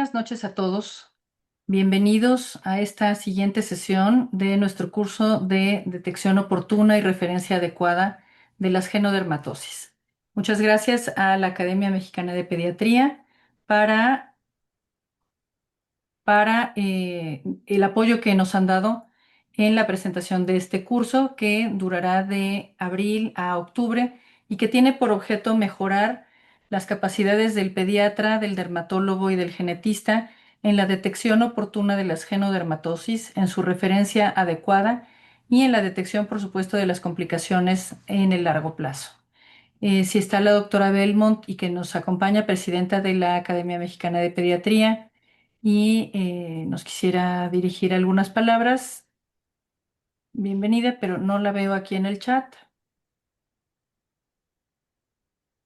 Buenas noches a todos. Bienvenidos a esta siguiente sesión de nuestro curso de detección oportuna y referencia adecuada de las genodermatosis. Muchas gracias a la Academia Mexicana de Pediatría para, para el apoyo que nos han dado en la presentación de este curso que durará de abril a octubre y que tiene por objeto mejorar las capacidades del pediatra, del dermatólogo y del genetista en la detección oportuna de las genodermatosis, en su referencia adecuada y en la detección, por supuesto, de las complicaciones en el largo plazo. Si está la doctora Belmont y que nos acompaña, presidenta de la Academia Mexicana de Pediatría, y nos quisiera dirigir algunas palabras. Bienvenida, pero no la veo aquí en el chat.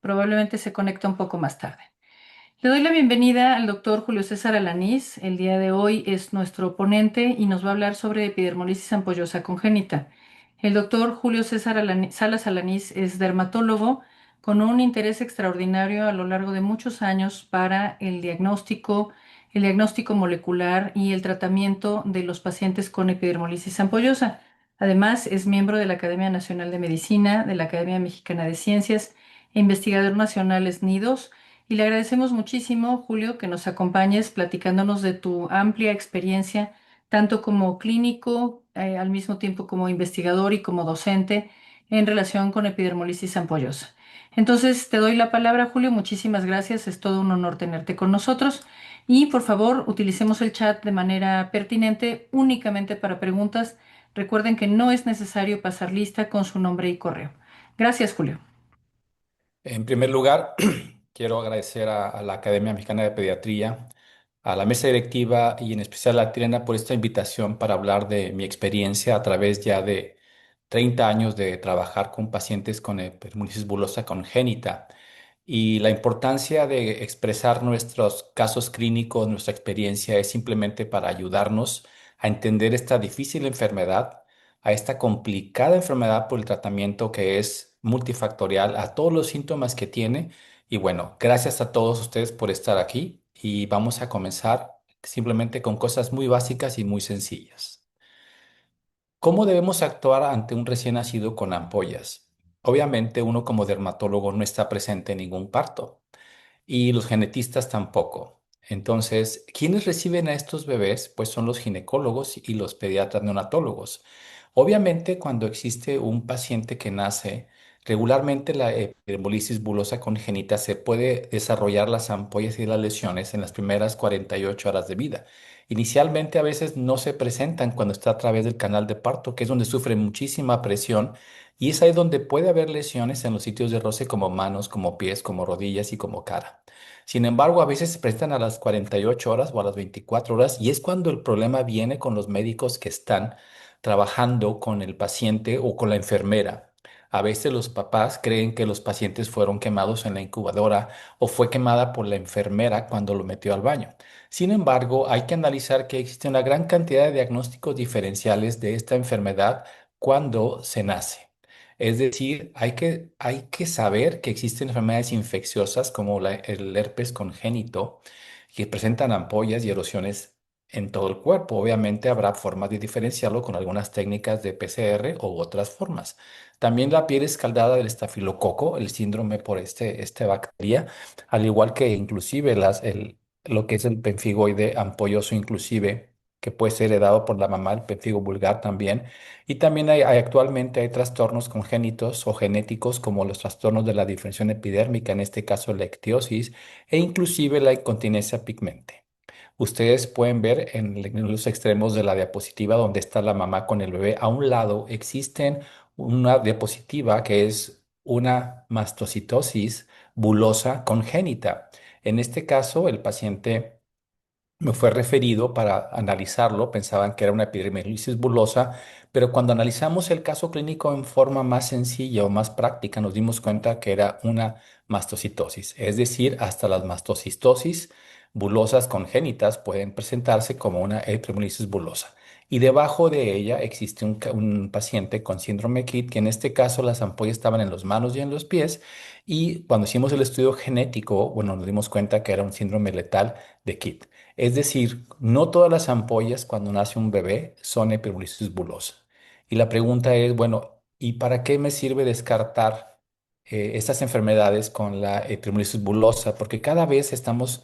Probablemente se conecta un poco más tarde. Le doy la bienvenida al doctor Julio César Alanís. El día de hoy es nuestro ponente y nos va a hablar sobre epidermolisis ampollosa congénita. El doctor Julio César Salas Alanís es dermatólogo con un interés extraordinario a lo largo de muchos años para el diagnóstico molecular y el tratamiento de los pacientes con epidermolisis ampollosa. Además, es miembro de la Academia Nacional de Medicina, de la Academia Mexicana de Ciencias e investigador nacional SNI2, y le agradecemos muchísimo, Julio, que nos acompañes platicándonos de tu amplia experiencia, tanto como clínico, al mismo tiempo como investigador y como docente en relación con epidermolisis ampollosa. Entonces, te doy la palabra, Julio. Muchísimas gracias. Es todo un honor tenerte con nosotros. Y por favor, utilicemos el chat de manera pertinente, únicamente para preguntas. Recuerden que no es necesario pasar lista con su nombre y correo. Gracias, Julio. En primer lugar, quiero agradecer a la Academia Mexicana de Pediatría, a la mesa directiva y en especial a Tirena por esta invitación para hablar de mi experiencia a través ya de 30 años de trabajar con pacientes con epidermolysis bullosa congénita y la importancia de expresar nuestros casos clínicos, nuestra experiencia es simplemente para ayudarnos a entender esta difícil enfermedad, a esta complicada enfermedad por el tratamiento que es multifactorial, a todos los síntomas que tiene. Y bueno, gracias a todos ustedes por estar aquí y vamos a comenzar simplemente con cosas muy básicas y muy sencillas. ¿Cómo debemos actuar ante un recién nacido con ampollas? Obviamente uno como dermatólogo no está presente en ningún parto y los genetistas tampoco. Entonces, ¿quiénes reciben a estos bebés? Pues son los ginecólogos y los pediatras neonatólogos. Obviamente, cuando existe un paciente que nace, regularmente la epidermolisis bulosa congénita se puede desarrollar las ampollas y las lesiones en las primeras 48 horas de vida. Inicialmente a veces no se presentan cuando está a través del canal de parto, que es donde sufre muchísima presión y es ahí donde puede haber lesiones en los sitios de roce como manos, como pies, como rodillas y como cara. Sin embargo, a veces se presentan a las 48 horas o a las 24 horas y es cuando el problema viene con los médicos que están trabajando con el paciente o con la enfermera. A veces los papás creen que los pacientes fueron quemados en la incubadora o fue quemada por la enfermera cuando lo metió al baño. Sin embargo, hay que analizar que existe una gran cantidad de diagnósticos diferenciales de esta enfermedad cuando se nace. Es decir, hay que saber que existen enfermedades infecciosas como el herpes congénito que presentan ampollas y erosiones en todo el cuerpo. Obviamente habrá formas de diferenciarlo con algunas técnicas de PCR u otras formas. También la piel escaldada del estafilococo, el síndrome por esta bacteria, al igual que inclusive lo que es el pemfigoide ampolloso inclusive, que puede ser heredado por la mamá, el pemfigo vulgar también. Y también actualmente hay trastornos congénitos o genéticos como los trastornos de la diferenciación epidérmica, en este caso la ictiosis, e inclusive la incontinencia pigmente. Ustedes pueden ver en los extremos de la diapositiva donde está la mamá con el bebé. A un lado existen una diapositiva que es una mastocitosis bulosa congénita. En este caso, el paciente me fue referido para analizarlo, pensaban que era una epidermolysis bullosa, pero cuando analizamos el caso clínico en forma más sencilla o más práctica, nos dimos cuenta que era una mastocitosis, es decir, hasta las mastocistosis bulosas congénitas pueden presentarse como una epidermolysis bullosa. y debajo de ella existe un paciente con síndrome de Kidd, que en este caso las ampollas estaban en las manos y en los pies, y cuando hicimos el estudio genético, bueno, nos dimos cuenta que era un síndrome letal de Kidd. Es decir, no todas las ampollas cuando nace un bebé son epidermolysis bullosa. Y la pregunta es, bueno, ¿y para qué me sirve descartar estas enfermedades con la epidermolysis bullosa? Porque cada vez estamos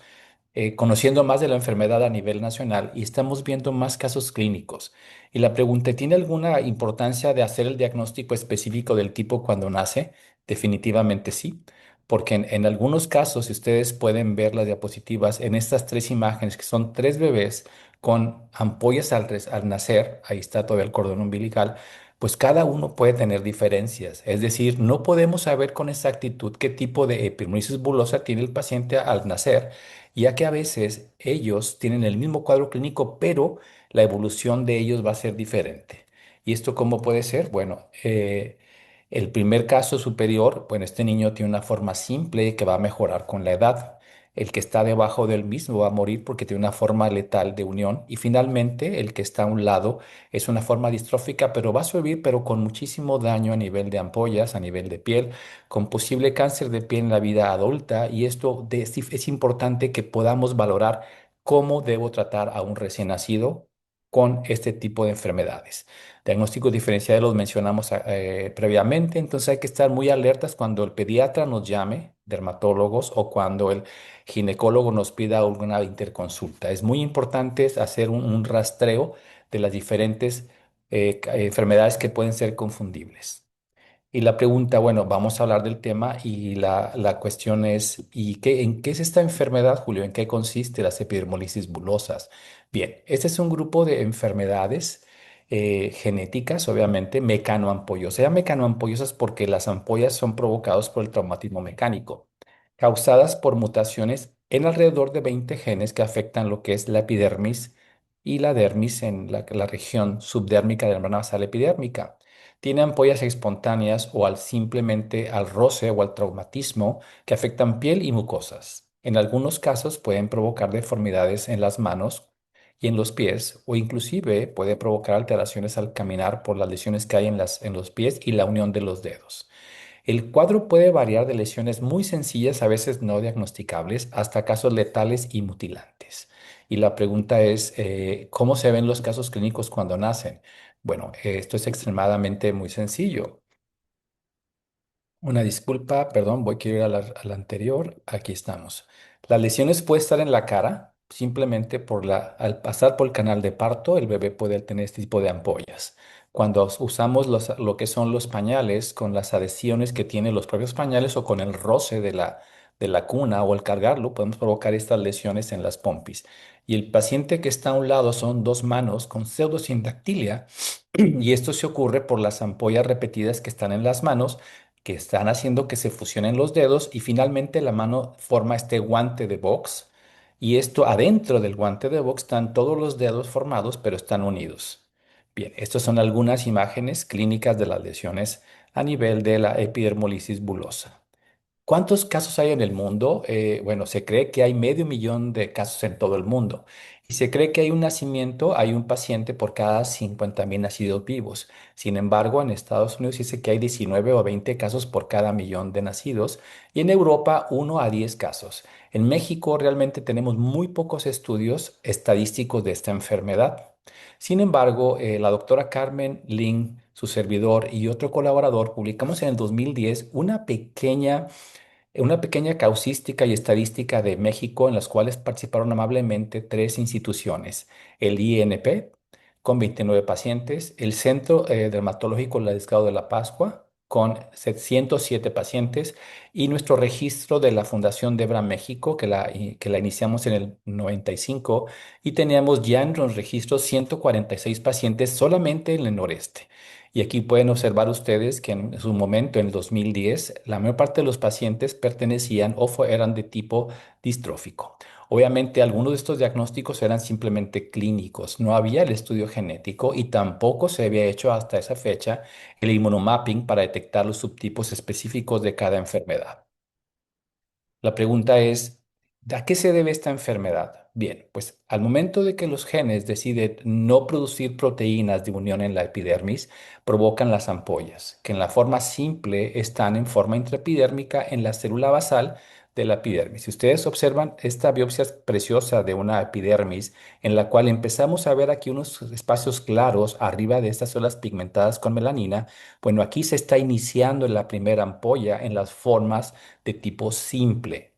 conociendo más de la enfermedad a nivel nacional y estamos viendo más casos clínicos. Y la pregunta, ¿tiene alguna importancia de hacer el diagnóstico específico del tipo cuando nace? Definitivamente sí, porque en algunos casos, si ustedes pueden ver las diapositivas, en estas tres imágenes, que son tres bebés con ampollas al nacer, ahí está todavía el cordón umbilical, pues cada uno puede tener diferencias. Es decir, no podemos saber con exactitud qué tipo de epidermolysis bullosa tiene el paciente al nacer, ya que a veces ellos tienen el mismo cuadro clínico, pero la evolución de ellos va a ser diferente. ¿Y esto cómo puede ser? Bueno, el primer caso superior, bueno, este niño tiene una forma simple que va a mejorar con la edad. El que está debajo del mismo va a morir porque tiene una forma letal de unión. Y finalmente, el que está a un lado es una forma distrófica, pero va a sobrevivir, pero con muchísimo daño a nivel de ampollas, a nivel de piel, con posible cáncer de piel en la vida adulta. Y esto es importante que podamos valorar cómo debo tratar a un recién nacido con este tipo de enfermedades. Diagnósticos diferenciales los mencionamos previamente, entonces hay que estar muy alertas cuando el pediatra nos llame, dermatólogos, o cuando el ginecólogo nos pida alguna interconsulta. Es muy importante hacer un rastreo de las diferentes enfermedades que pueden ser confundibles. Y la pregunta, bueno, vamos a hablar del tema y la cuestión es, ¿en qué es esta enfermedad, Julio? ¿En qué consiste las epidermolisis bulosas? Bien, este es un grupo de enfermedades genéticas, obviamente, mecanoampollosas. Se llaman mecanoampollosas porque las ampollas son provocadas por el traumatismo mecánico, causadas por mutaciones en alrededor de 20 genes que afectan lo que es la epidermis y la dermis en la región subdérmica de la membrana basal epidérmica. Tiene ampollas espontáneas o simplemente al roce o al traumatismo que afectan piel y mucosas. En algunos casos pueden provocar deformidades en las manos y en los pies, o inclusive puede provocar alteraciones al caminar por las lesiones que hay en los pies y la unión de los dedos. El cuadro puede variar de lesiones muy sencillas, a veces no diagnosticables, hasta casos letales y mutilantes. Y la pregunta es, ¿cómo se ven los casos clínicos cuando nacen? Bueno, esto es extremadamente muy sencillo. Una disculpa, perdón, voy a ir a la anterior. Aquí estamos. Las lesiones pueden estar en la cara, simplemente al pasar por el canal de parto, el bebé puede tener este tipo de ampollas. Cuando usamos lo que son los pañales, con las adhesiones que tienen los propios pañales o con el roce de la cuna o al cargarlo, podemos provocar estas lesiones en las pompis. Y el paciente que está a un lado son dos manos con pseudosindactilia, y esto se ocurre por las ampollas repetidas que están en las manos que están haciendo que se fusionen los dedos y finalmente la mano forma este guante de box y esto adentro del guante de box están todos los dedos formados pero están unidos. Bien, estas son algunas imágenes clínicas de las lesiones a nivel de la epidermolisis bulosa. ¿Cuántos casos hay en el mundo? Bueno, se cree que hay medio millón de casos en todo el mundo y se cree que hay un nacimiento, hay un paciente por cada 50.000 nacidos vivos. Sin embargo, en Estados Unidos dice que hay 19 o 20 casos por cada millón de nacidos y en Europa 1 a 10 casos. En México realmente tenemos muy pocos estudios estadísticos de esta enfermedad. Sin embargo, la doctora Carmen Lin, su servidor y otro colaborador publicamos en el 2010 una pequeña causística y estadística de México en las cuales participaron amablemente tres instituciones, el INP con 29 pacientes, el Centro Dermatológico Ladiscado de la Pascua con 707 pacientes y nuestro registro de la Fundación Debra México que la iniciamos en el 95 y teníamos ya en los registros 146 pacientes solamente en el noreste. Y aquí pueden observar ustedes que en su momento, en el 2010, la mayor parte de los pacientes pertenecían o eran de tipo distrófico. Obviamente, algunos de estos diagnósticos eran simplemente clínicos. No había el estudio genético y tampoco se había hecho hasta esa fecha el inmunomapping para detectar los subtipos específicos de cada enfermedad. La pregunta es, ¿A qué se debe esta enfermedad? Bien, pues al momento de que los genes deciden no producir proteínas de unión en la epidermis, provocan las ampollas, que en la forma simple están en forma intraepidérmica en la célula basal de la epidermis. Si ustedes observan esta biopsia preciosa de una epidermis, en la cual empezamos a ver aquí unos espacios claros arriba de estas células pigmentadas con melanina, bueno, aquí se está iniciando la primera ampolla en las formas de tipo simple.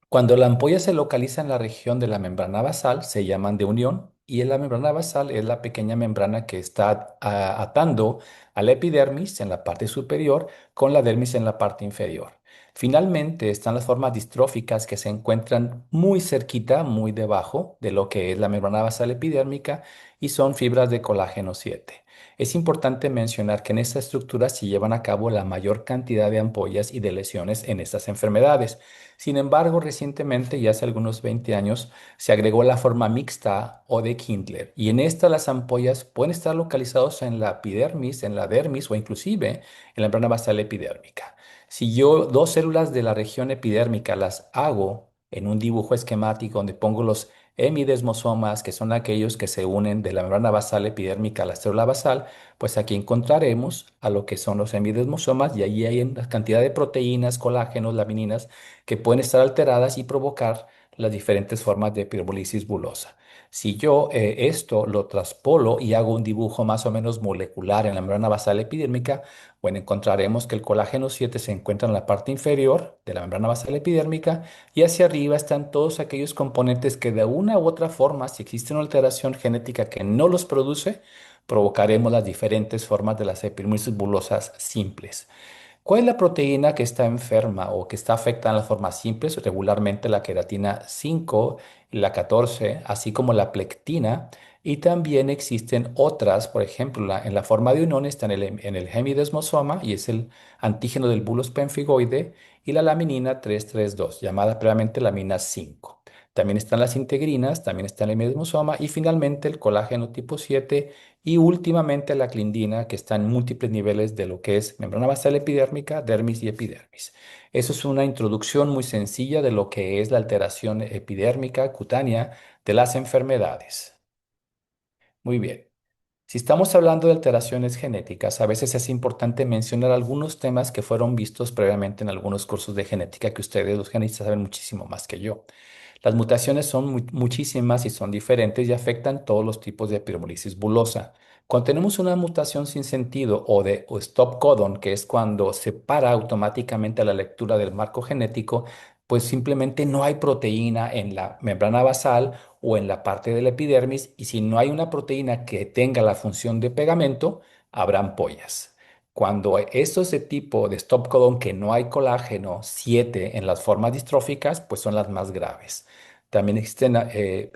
Cuando la ampolla se localiza en la región de la membrana basal, se llaman de unión, y en la membrana basal es la pequeña membrana que está atando a la epidermis en la parte superior con la dermis en la parte inferior. Finalmente están las formas distróficas que se encuentran muy cerquita, muy debajo de lo que es la membrana basal epidérmica y son fibras de colágeno 7. Es importante mencionar que en esta estructura se llevan a cabo la mayor cantidad de ampollas y de lesiones en estas enfermedades. Sin embargo, recientemente, ya hace algunos 20 años, se agregó la forma mixta o de Kindler. Y en esta las ampollas pueden estar localizados en la epidermis, en la dermis o inclusive en la membrana basal epidérmica. Si yo dos células de la región epidérmica las hago en un dibujo esquemático donde pongo los hemidesmosomas, que son aquellos que se unen de la membrana basal epidérmica a la célula basal, pues aquí encontraremos a lo que son los hemidesmosomas y allí hay una cantidad de proteínas, colágenos, lamininas que pueden estar alteradas y provocar las diferentes formas de epidermolisis bulosa. Si yo esto lo traspolo y hago un dibujo más o menos molecular en la membrana basal epidérmica, bueno, encontraremos que el colágeno 7 se encuentra en la parte inferior de la membrana basal epidérmica y hacia arriba están todos aquellos componentes que de una u otra forma, si existe una alteración genética que no los produce, provocaremos las diferentes formas de las epidermosis bulosas simples. ¿Cuál es la proteína que está enferma o que está afectada en las formas simples? Regularmente la queratina 5, la 14, así como la plectina. Y también existen otras, por ejemplo, en la forma de unión está en el hemidesmosoma y es el antígeno del bulos pemfigoide y la laminina 332, llamada previamente lamina 5. También están las integrinas, también está el hemidesmosoma y finalmente el colágeno tipo 7 y últimamente la clindina, que está en múltiples niveles de lo que es membrana basal epidérmica, dermis y epidermis. Eso es una introducción muy sencilla de lo que es la alteración epidérmica cutánea de las enfermedades. Muy bien. Si estamos hablando de alteraciones genéticas, a veces es importante mencionar algunos temas que fueron vistos previamente en algunos cursos de genética que ustedes, los genetistas, saben muchísimo más que yo. Las mutaciones son muchísimas y son diferentes y afectan todos los tipos de epidermolisis bulosa. Cuando tenemos una mutación sin sentido o stop codon, que es cuando se para automáticamente la lectura del marco genético, pues simplemente no hay proteína en la membrana basal o en la parte de la epidermis y si no hay una proteína que tenga la función de pegamento, habrá ampollas. Cuando estos de tipo de stop codon que no hay colágeno 7 en las formas distróficas, pues son las más graves. También existen hay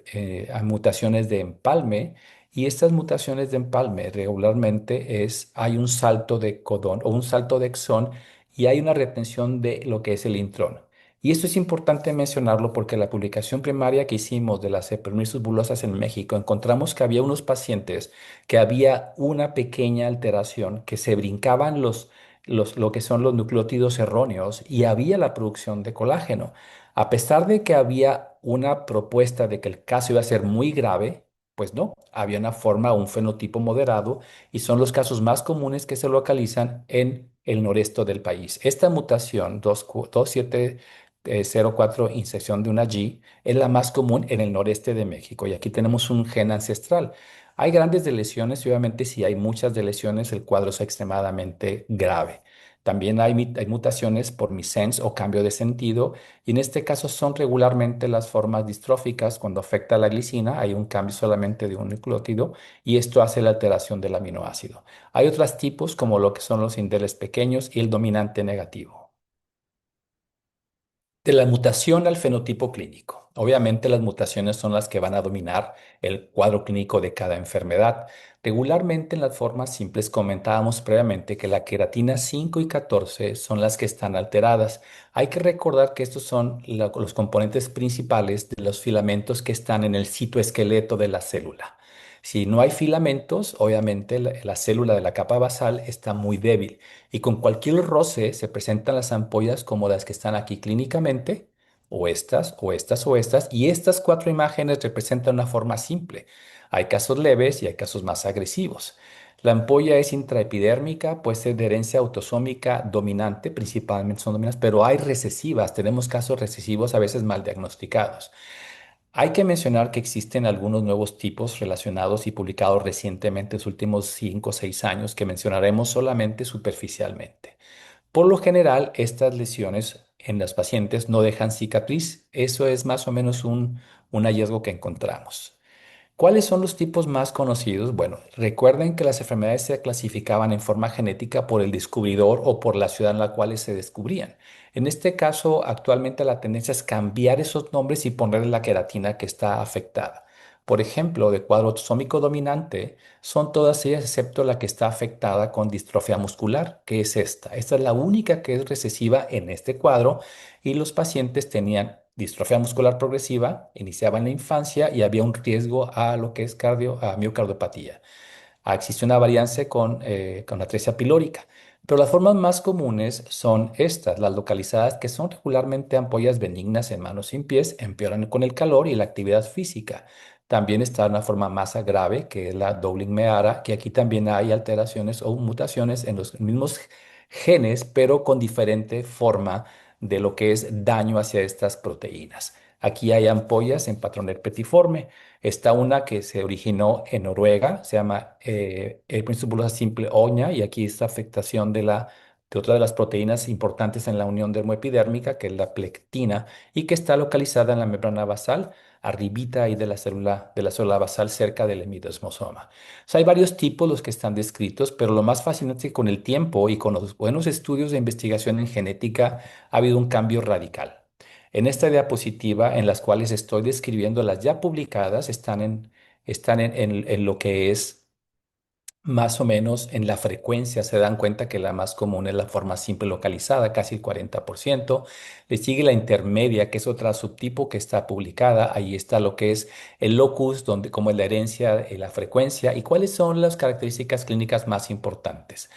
mutaciones de empalme y estas mutaciones de empalme regularmente hay un salto de codón o un salto de exón y hay una retención de lo que es el intrón. Y esto es importante mencionarlo porque en la publicación primaria que hicimos de las epidermolysis bulosas en México encontramos que había unos pacientes que había una pequeña alteración que se brincaban lo que son los nucleótidos erróneos y había la producción de colágeno. A pesar de que había una propuesta de que el caso iba a ser muy grave, pues no, había una forma, un fenotipo moderado y son los casos más comunes que se localizan en el noreste del país. Esta mutación 2704 inserción de una G es la más común en el noreste de México y aquí tenemos un gen ancestral. Hay grandes lesiones y obviamente si hay muchas lesiones el cuadro es extremadamente grave. También hay mutaciones por missense o cambio de sentido y en este caso son regularmente las formas distróficas cuando afecta a la glicina, hay un cambio solamente de un nucleótido y esto hace la alteración del aminoácido. Hay otros tipos como lo que son los indeles pequeños y el dominante negativo. De la mutación al fenotipo clínico. Obviamente las mutaciones son las que van a dominar el cuadro clínico de cada enfermedad. Regularmente en las formas simples comentábamos previamente que la queratina 5 y 14 son las que están alteradas. Hay que recordar que estos son los componentes principales de los filamentos que están en el citoesqueleto de la célula. Si no hay filamentos, obviamente la célula de la capa basal está muy débil y con cualquier roce se presentan las ampollas como las que están aquí clínicamente o estas, o estas, o estas, y estas cuatro imágenes representan una forma simple. Hay casos leves y hay casos más agresivos. La ampolla es intraepidérmica, puede ser de herencia autosómica dominante, principalmente son dominantes, pero hay recesivas, tenemos casos recesivos a veces mal diagnosticados. Hay que mencionar que existen algunos nuevos tipos relacionados y publicados recientemente en los últimos 5 o 6 años que mencionaremos solamente superficialmente. Por lo general, estas lesiones en las pacientes no dejan cicatriz. Eso es más o menos un hallazgo que encontramos. ¿Cuáles son los tipos más conocidos? Bueno, recuerden que las enfermedades se clasificaban en forma genética por el descubridor o por la ciudad en la cual se descubrían. En este caso, actualmente la tendencia es cambiar esos nombres y ponerle la queratina que está afectada. Por ejemplo, de cuadro autosómico dominante, son todas ellas excepto la que está afectada con distrofia muscular, que es esta. Esta es la única que es recesiva en este cuadro y los pacientes tenían distrofia muscular progresiva, iniciaba en la infancia y había un riesgo a lo que es a miocardiopatía. Existe una variante con atresia pilórica, pero las formas más comunes son estas, las localizadas, que son regularmente ampollas benignas en manos sin pies, empeoran con el calor y la actividad física. También está una forma más grave, que es la Dowling-Meara, que aquí también hay alteraciones o mutaciones en los mismos genes, pero con diferente forma de lo que es daño hacia estas proteínas. Aquí hay ampollas en patrón herpetiforme. Está una que se originó en Noruega, se llama Herpes bullosa simple oña, y aquí está afectación de otra de las proteínas importantes en la unión dermoepidérmica, que es la plectina, y que está localizada en la membrana basal, arribita ahí de la célula basal, cerca del hemidesmosoma. O sea, hay varios tipos los que están descritos, pero lo más fascinante es que con el tiempo y con los buenos estudios de investigación en genética ha habido un cambio radical. En esta diapositiva, en las cuales estoy describiendo las ya publicadas, están en lo que es más o menos en la frecuencia. Se dan cuenta que la más común es la forma simple localizada, casi el 40%. Le sigue la intermedia, que es otra subtipo que está publicada. Ahí está lo que es el locus, donde, como es la herencia y la frecuencia, y cuáles son las características clínicas más importantes.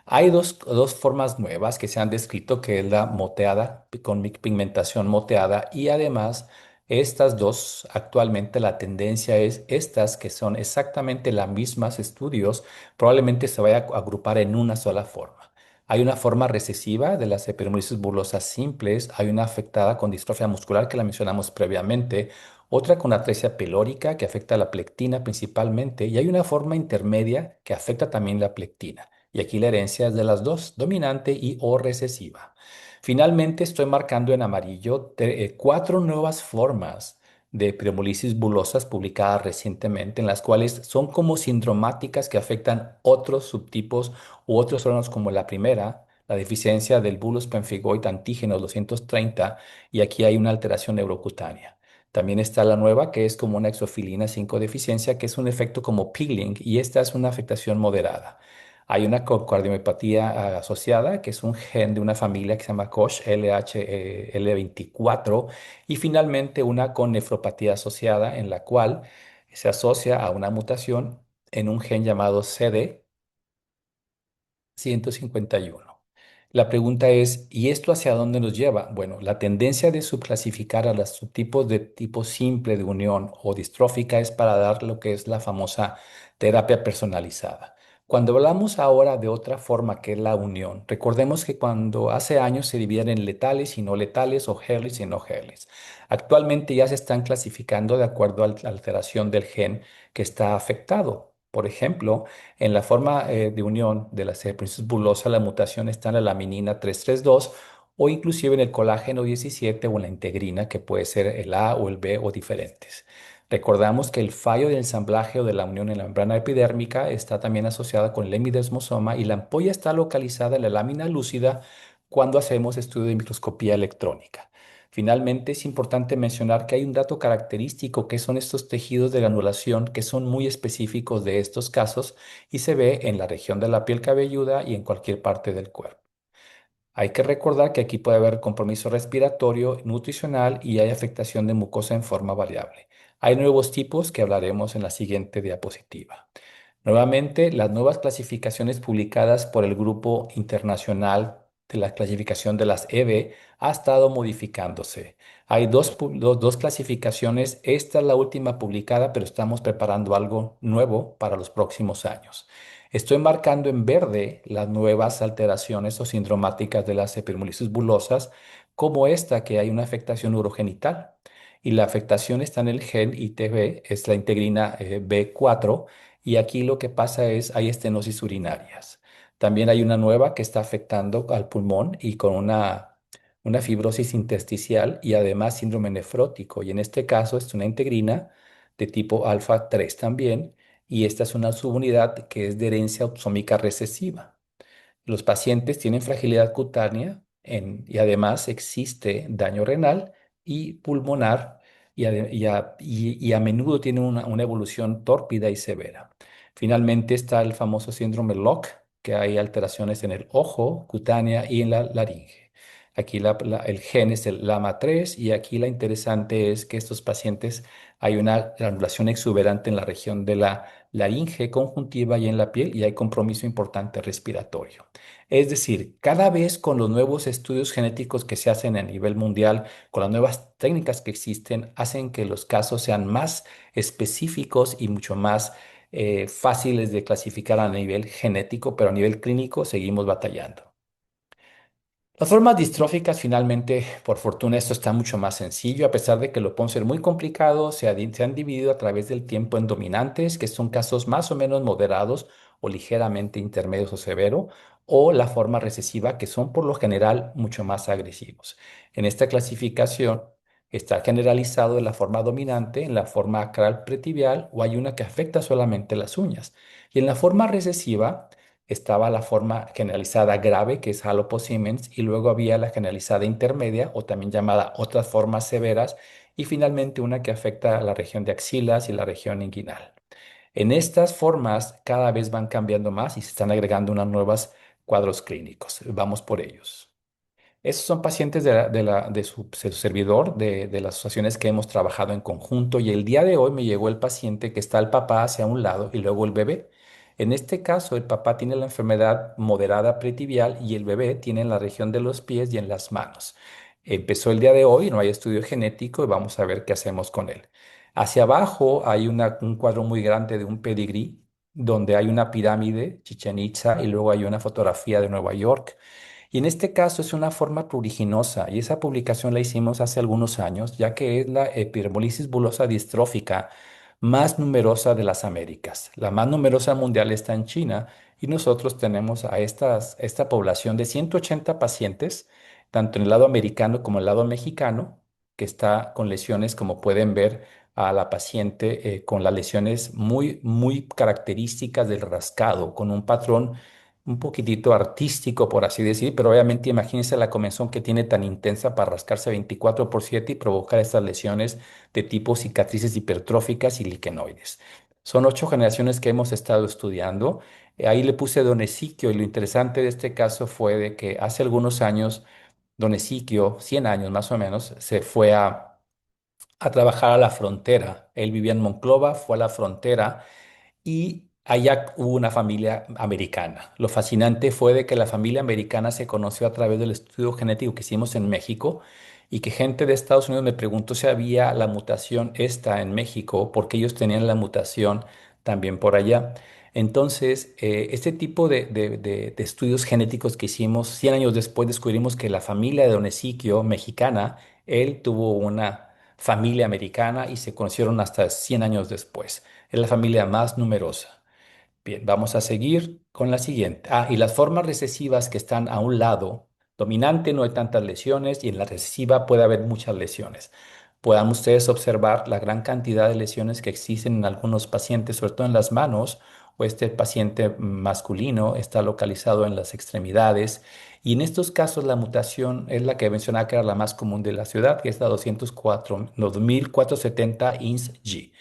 Hay dos formas nuevas que se han descrito, que es la moteada, con pigmentación moteada, y además estas dos, actualmente la tendencia es estas, que son exactamente las mismas estudios, probablemente se vaya a agrupar en una sola forma. Hay una forma recesiva de las epidermolysis bulosas simples, hay una afectada con distrofia muscular que la mencionamos previamente, otra con atresia pilórica que afecta a la plectina principalmente, y hay una forma intermedia que afecta también la plectina. Y aquí la herencia es de las dos, dominante y o recesiva. Finalmente, estoy marcando en amarillo cuatro nuevas formas de epidermolisis bulosas publicadas recientemente, en las cuales son como sindromáticas que afectan otros subtipos u otros órganos, como la primera, la deficiencia del bulos pemphigoid antígeno 230, y aquí hay una alteración neurocutánea. También está la nueva, que es como una exofilina 5 deficiencia, que es un efecto como peeling, y esta es una afectación moderada. Hay una cardiomiopatía asociada, que es un gen de una familia que se llama COX, LHL24, y finalmente una con nefropatía asociada, en la cual se asocia a una mutación en un gen llamado CD151. La pregunta es, ¿y esto hacia dónde nos lleva? Bueno, la tendencia de subclasificar a los subtipos de tipo simple de unión o distrófica es para dar lo que es la famosa terapia personalizada. Cuando hablamos ahora de otra forma que es la unión, recordemos que cuando hace años se dividían en letales y no letales o earlys y no earlys. Actualmente ya se están clasificando de acuerdo a la alteración del gen que está afectado. Por ejemplo, en la forma de unión de la cerebritis bullosa, la mutación está en la laminina 332 o inclusive en el colágeno 17 o en la integrina, que puede ser el A o el B o diferentes. Recordamos que el fallo del ensamblaje o de la unión en la membrana epidérmica está también asociada con el hemidesmosoma, y la ampolla está localizada en la lámina lúcida cuando hacemos estudio de microscopía electrónica. Finalmente, es importante mencionar que hay un dato característico, que son estos tejidos de granulación, que son muy específicos de estos casos y se ve en la región de la piel cabelluda y en cualquier parte del cuerpo. Hay que recordar que aquí puede haber compromiso respiratorio, nutricional, y hay afectación de mucosa en forma variable. Hay nuevos tipos que hablaremos en la siguiente diapositiva. Nuevamente, las nuevas clasificaciones publicadas por el Grupo Internacional de la clasificación de las EB ha estado modificándose. Hay dos clasificaciones. Esta es la última publicada, pero estamos preparando algo nuevo para los próximos años. Estoy marcando en verde las nuevas alteraciones o sindromáticas de las epidermolisis bulosas, como esta, que hay una afectación urogenital. Y la afectación está en el gen ITB, es la integrina B4, y aquí lo que pasa es hay estenosis urinarias. También hay una nueva que está afectando al pulmón y con una fibrosis intersticial y además síndrome nefrótico. Y en este caso es una integrina de tipo alfa 3 también, y esta es una subunidad que es de herencia autosómica recesiva. Los pacientes tienen fragilidad cutánea y además existe daño renal y pulmonar y a menudo tienen una evolución tórpida y severa. Finalmente está el famoso síndrome LOC, que hay alteraciones en el ojo, cutánea y en la laringe. Aquí el gen es el LAMA3 y aquí la interesante es que estos pacientes hay una granulación exuberante en la región de la laringe, conjuntiva y en la piel y hay compromiso importante respiratorio. Es decir, cada vez con los nuevos estudios genéticos que se hacen a nivel mundial, con las nuevas técnicas que existen, hacen que los casos sean más específicos y mucho más fáciles de clasificar a nivel genético, pero a nivel clínico seguimos batallando. Las formas distróficas, finalmente, por fortuna, esto está mucho más sencillo, a pesar de que lo pueden ser muy complicado, se han dividido a través del tiempo en dominantes, que son casos más o menos moderados o ligeramente intermedios o severo, o la forma recesiva, que son por lo general mucho más agresivos. En esta clasificación está generalizado en la forma dominante, en la forma acral pretibial, o hay una que afecta solamente las uñas. Y en la forma recesiva, estaba la forma generalizada grave, que es Halopo-Siemens, y luego había la generalizada intermedia, o también llamada otras formas severas, y finalmente una que afecta a la región de axilas y la región inguinal. En estas formas cada vez van cambiando más y se están agregando unos nuevos cuadros clínicos. Vamos por ellos. Esos son pacientes de su servidor, de las asociaciones que hemos trabajado en conjunto y el día de hoy me llegó el paciente que está el papá hacia un lado y luego el bebé. En este caso, el papá tiene la enfermedad moderada pretibial y el bebé tiene en la región de los pies y en las manos. Empezó el día de hoy, no hay estudio genético y vamos a ver qué hacemos con él. Hacia abajo hay un cuadro muy grande de un pedigrí donde hay una pirámide, Chichén Itzá, y luego hay una fotografía de Nueva York. Y en este caso es una forma pruriginosa y esa publicación la hicimos hace algunos años, ya que es la epidermolisis bulosa distrófica más numerosa de las Américas. La más numerosa mundial está en China y nosotros tenemos a esta población de 180 pacientes, tanto en el lado americano como en el lado mexicano, que está con lesiones, como pueden ver a la paciente con las lesiones muy, muy características del rascado, con un patrón un poquitito artístico, por así decir, pero obviamente imagínense la comezón que tiene tan intensa para rascarse 24/7 y provocar estas lesiones de tipo cicatrices hipertróficas y liquenoides. Son 8 generaciones que hemos estado estudiando. Ahí le puse Don Ezequiel y lo interesante de este caso fue de que hace algunos años Don Ezequiel, 100 años más o menos, se fue a trabajar a la frontera. Él vivía en Monclova, fue a la frontera y allá hubo una familia americana. Lo fascinante fue de que la familia americana se conoció a través del estudio genético que hicimos en México y que gente de Estados Unidos me preguntó si había la mutación esta en México, porque ellos tenían la mutación también por allá. Entonces, este tipo de estudios genéticos que hicimos, 100 años después descubrimos que la familia de Don Ezequiel, mexicana, él tuvo una familia americana y se conocieron hasta 100 años después. Es la familia más numerosa. Bien, vamos a seguir con la siguiente. Y las formas recesivas que están a un lado, dominante no hay tantas lesiones y en la recesiva puede haber muchas lesiones. Puedan ustedes observar la gran cantidad de lesiones que existen en algunos pacientes, sobre todo en las manos, o este paciente masculino está localizado en las extremidades. Y en estos casos la mutación es la que mencionaba que era la más común de la ciudad, que es la 204, no, 2470 INS-G.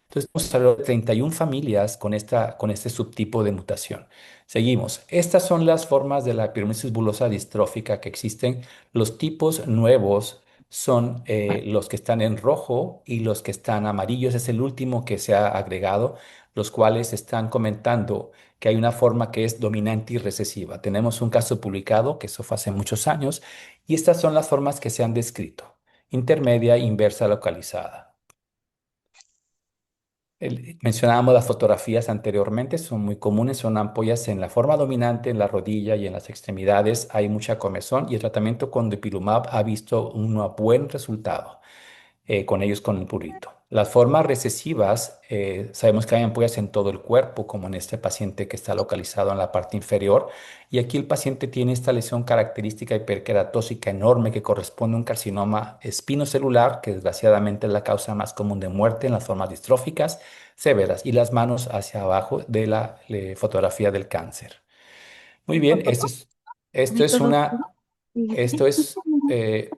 Entonces, estamos hablando de 31 familias con este subtipo de mutación. Seguimos. Estas son las formas de la epidermosis bulosa distrófica que existen. Los tipos nuevos son los que están en rojo y los que están amarillos. Es el último que se ha agregado, los cuales están comentando que hay una forma que es dominante y recesiva. Tenemos un caso publicado, que eso fue hace muchos años, y estas son las formas que se han descrito: intermedia, inversa, localizada. Mencionábamos las fotografías anteriormente, son muy comunes, son ampollas en la forma dominante, en la rodilla y en las extremidades. Hay mucha comezón y el tratamiento con dupilumab ha visto un buen resultado con ellos con el purito. Las formas recesivas, sabemos que hay ampollas en todo el cuerpo, como en este paciente que está localizado en la parte inferior. Y aquí el paciente tiene esta lesión característica hiperqueratósica enorme que corresponde a un carcinoma espinocelular, que desgraciadamente es la causa más común de muerte en las formas distróficas severas, y las manos hacia abajo de la fotografía del cáncer. Muy bien, esto es una, esto es, eh,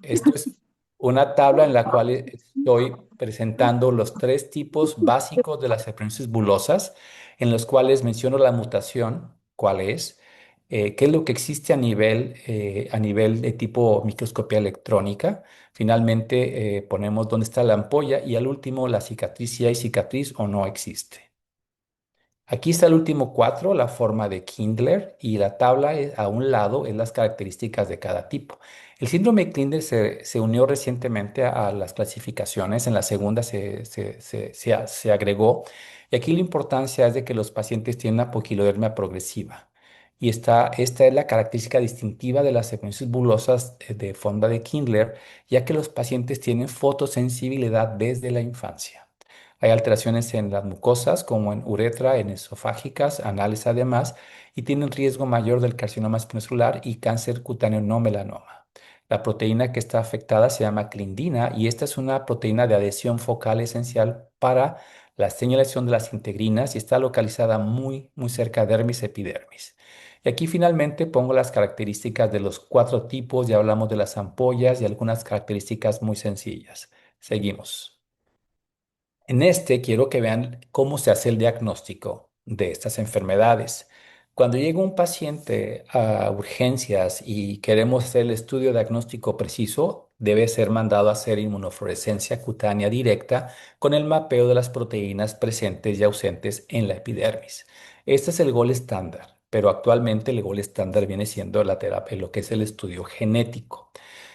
esto es una tabla en la cual estoy presentando los tres tipos básicos de las herpes bulosas, en los cuales menciono la mutación, cuál es, qué es lo que existe a nivel de tipo microscopía electrónica. Finalmente, ponemos dónde está la ampolla y al último la cicatriz, si hay cicatriz o no existe. Aquí está el último cuatro, la forma de Kindler, y la tabla a un lado es las características de cada tipo. El síndrome de Kindler se unió recientemente a las clasificaciones, en la segunda se agregó, y aquí la importancia es de que los pacientes tienen una poquilodermia progresiva. Y esta es la característica distintiva de las herpes bulosas de forma de Kindler, ya que los pacientes tienen fotosensibilidad desde la infancia. Hay alteraciones en las mucosas, como en uretra, en esofágicas, anales además, y tiene un riesgo mayor del carcinoma espinocelular y cáncer cutáneo no melanoma. La proteína que está afectada se llama clindina y esta es una proteína de adhesión focal esencial para la señalización de las integrinas y está localizada muy cerca de dermis epidermis. Y aquí finalmente pongo las características de los cuatro tipos, ya hablamos de las ampollas y algunas características muy sencillas. Seguimos. En este quiero que vean cómo se hace el diagnóstico de estas enfermedades. Cuando llega un paciente a urgencias y queremos hacer el estudio diagnóstico preciso, debe ser mandado a hacer inmunofluorescencia cutánea directa con el mapeo de las proteínas presentes y ausentes en la epidermis. Este es el gol estándar, pero actualmente el gol estándar viene siendo la terapia, lo que es el estudio genético.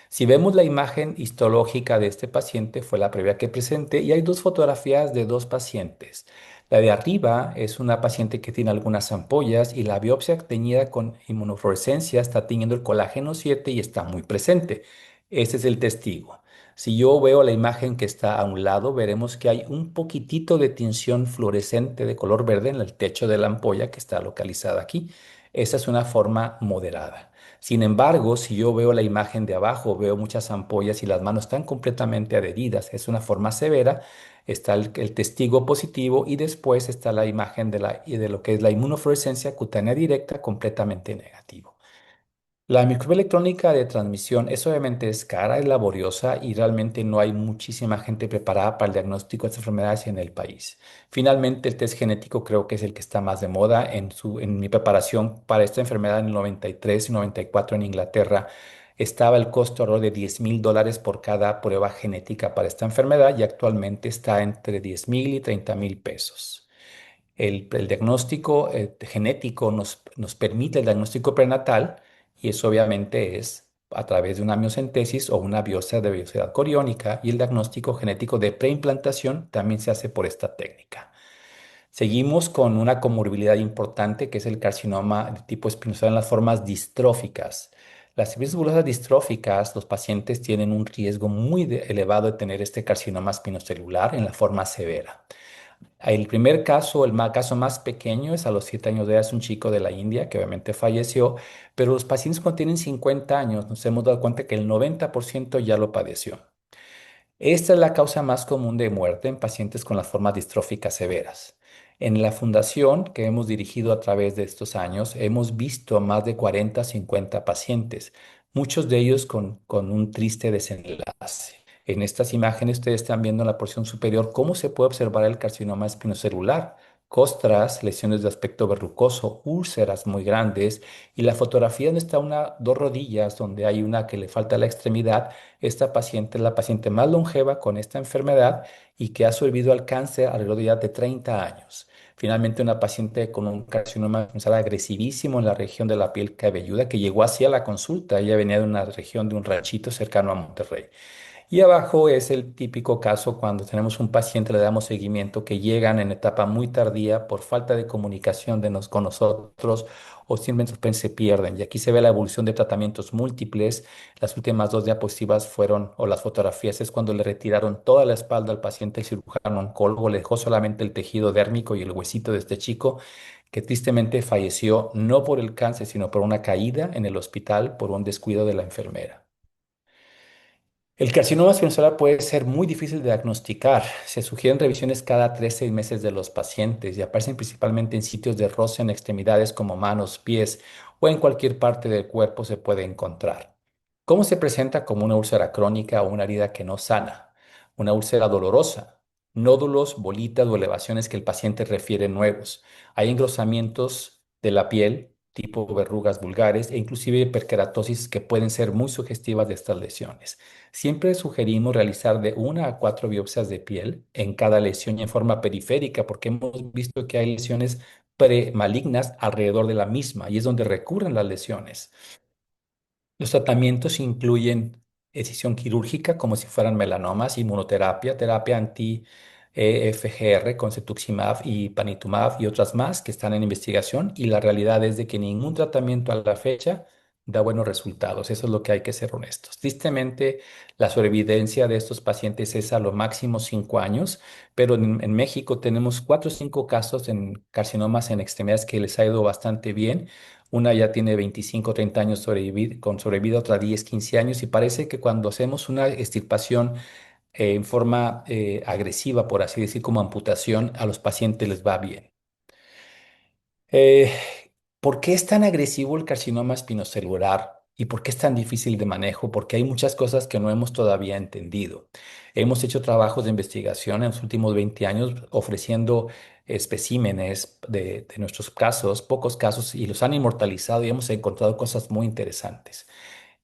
Si vemos la imagen histológica de este paciente, fue la previa que presenté, y hay dos fotografías de dos pacientes. La de arriba es una paciente que tiene algunas ampollas y la biopsia teñida con inmunofluorescencia está teniendo el colágeno 7 y está muy presente. Este es el testigo. Si yo veo la imagen que está a un lado, veremos que hay un poquitito de tinción fluorescente de color verde en el techo de la ampolla que está localizada aquí. Esa es una forma moderada. Sin embargo, si yo veo la imagen de abajo, veo muchas ampollas y las manos están completamente adheridas. Es una forma severa. Está el testigo positivo y después está la imagen de lo que es la inmunofluorescencia cutánea directa completamente negativo. La microvía electrónica de transmisión es obviamente es cara, es laboriosa y realmente no hay muchísima gente preparada para el diagnóstico de estas enfermedades en el país. Finalmente, el test genético creo que es el que está más de moda. En mi preparación para esta enfermedad en el 93 y 94 en Inglaterra estaba el costo alrededor de $10,000 por cada prueba genética para esta enfermedad y actualmente está entre 10,000 y 30,000 pesos. El diagnóstico genético nos permite el diagnóstico prenatal y eso obviamente es a través de una amniocentesis o una biopsia de velocidad coriónica y el diagnóstico genético de preimplantación también se hace por esta técnica. Seguimos con una comorbilidad importante que es el carcinoma de tipo espinoso en las formas distróficas. Las herpes bulosas distróficas, los pacientes tienen un riesgo muy elevado de tener este carcinoma espinocelular en la forma severa. El primer caso, caso más pequeño, es a los 7 años de edad, es un chico de la India que obviamente falleció, pero los pacientes cuando tienen 50 años nos hemos dado cuenta que el 90% ya lo padeció. Esta es la causa más común de muerte en pacientes con las formas distróficas severas. En la fundación que hemos dirigido a través de estos años, hemos visto a más de 40, 50 pacientes, muchos de ellos con un triste desenlace. En estas imágenes ustedes están viendo en la porción superior cómo se puede observar el carcinoma espinocelular. costras, lesiones de aspecto verrucoso, úlceras muy grandes y la fotografía donde está dos rodillas, donde hay una que le falta la extremidad. Esta paciente es la paciente más longeva con esta enfermedad y que ha sobrevivido al cáncer alrededor de ya de 30 años. Finalmente, una paciente con un carcinoma sexual agresivísimo en la región de la piel cabelluda que llegó hacia la consulta. Ella venía de una región de un ranchito cercano a Monterrey. Y abajo es el típico caso cuando tenemos un paciente, le damos seguimiento, que llegan en etapa muy tardía por falta de comunicación con nosotros o simplemente se pierden. Y aquí se ve la evolución de tratamientos múltiples. Las últimas dos diapositivas fueron, o las fotografías, es cuando le retiraron toda la espalda al paciente, el cirujano oncólogo, le dejó solamente el tejido dérmico y el huesito de este chico, que tristemente falleció no por el cáncer, sino por una caída en el hospital por un descuido de la enfermera. El carcinoma sinovial puede ser muy difícil de diagnosticar. Se sugieren revisiones cada 3 6 meses de los pacientes y aparecen principalmente en sitios de roce en extremidades como manos, pies o en cualquier parte del cuerpo se puede encontrar. ¿Cómo se presenta? Como una úlcera crónica o una herida que no sana, una úlcera dolorosa, nódulos, bolitas o elevaciones que el paciente refiere nuevos. Hay engrosamientos de la piel, tipo verrugas vulgares e inclusive hiperkeratosis que pueden ser muy sugestivas de estas lesiones. Siempre sugerimos realizar de 1 a 4 biopsias de piel en cada lesión y en forma periférica, porque hemos visto que hay lesiones premalignas alrededor de la misma y es donde recurren las lesiones. Los tratamientos incluyen decisión quirúrgica como si fueran melanomas, inmunoterapia, terapia anti-FGR con cetuximab y panitumab y otras más que están en investigación. Y la realidad es de que ningún tratamiento a la fecha da buenos resultados. Eso es lo que hay que ser honestos. Tristemente, la sobrevivencia de estos pacientes es a lo máximo 5 años, pero en México tenemos 4 o 5 casos en carcinomas en extremidades que les ha ido bastante bien. Una ya tiene 25 o 30 años con sobrevida, otra 10 15 años, y parece que cuando hacemos una extirpación en forma agresiva, por así decir, como amputación, a los pacientes les va bien. Eh, ¿Por qué es tan agresivo el carcinoma espinocelular y por qué es tan difícil de manejo? Porque hay muchas cosas que no hemos todavía entendido. Hemos hecho trabajos de investigación en los últimos 20 años ofreciendo especímenes de nuestros casos, pocos casos, y los han inmortalizado y hemos encontrado cosas muy interesantes.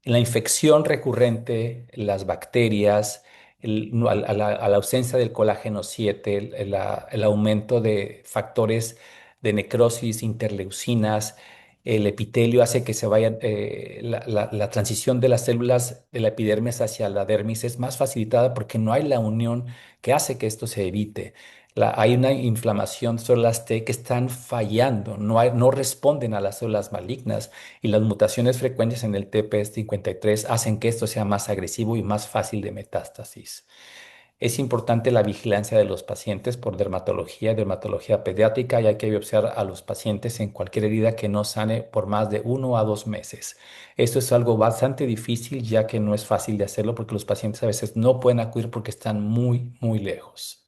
La infección recurrente, las bacterias, no, a la ausencia del colágeno 7, el aumento de factores de necrosis, interleucinas, el epitelio hace que se vaya, la transición de las células de la epidermis hacia la dermis es más facilitada porque no hay la unión que hace que esto se evite. Hay una inflamación de células T que están fallando, no responden a las células malignas y las mutaciones frecuentes en el TP53 hacen que esto sea más agresivo y más fácil de metástasis. Es importante la vigilancia de los pacientes por dermatología pediátrica, y hay que biopsiar a los pacientes en cualquier herida que no sane por más de 1 a 2 meses. Esto es algo bastante difícil ya que no es fácil de hacerlo porque los pacientes a veces no pueden acudir porque están muy, muy lejos.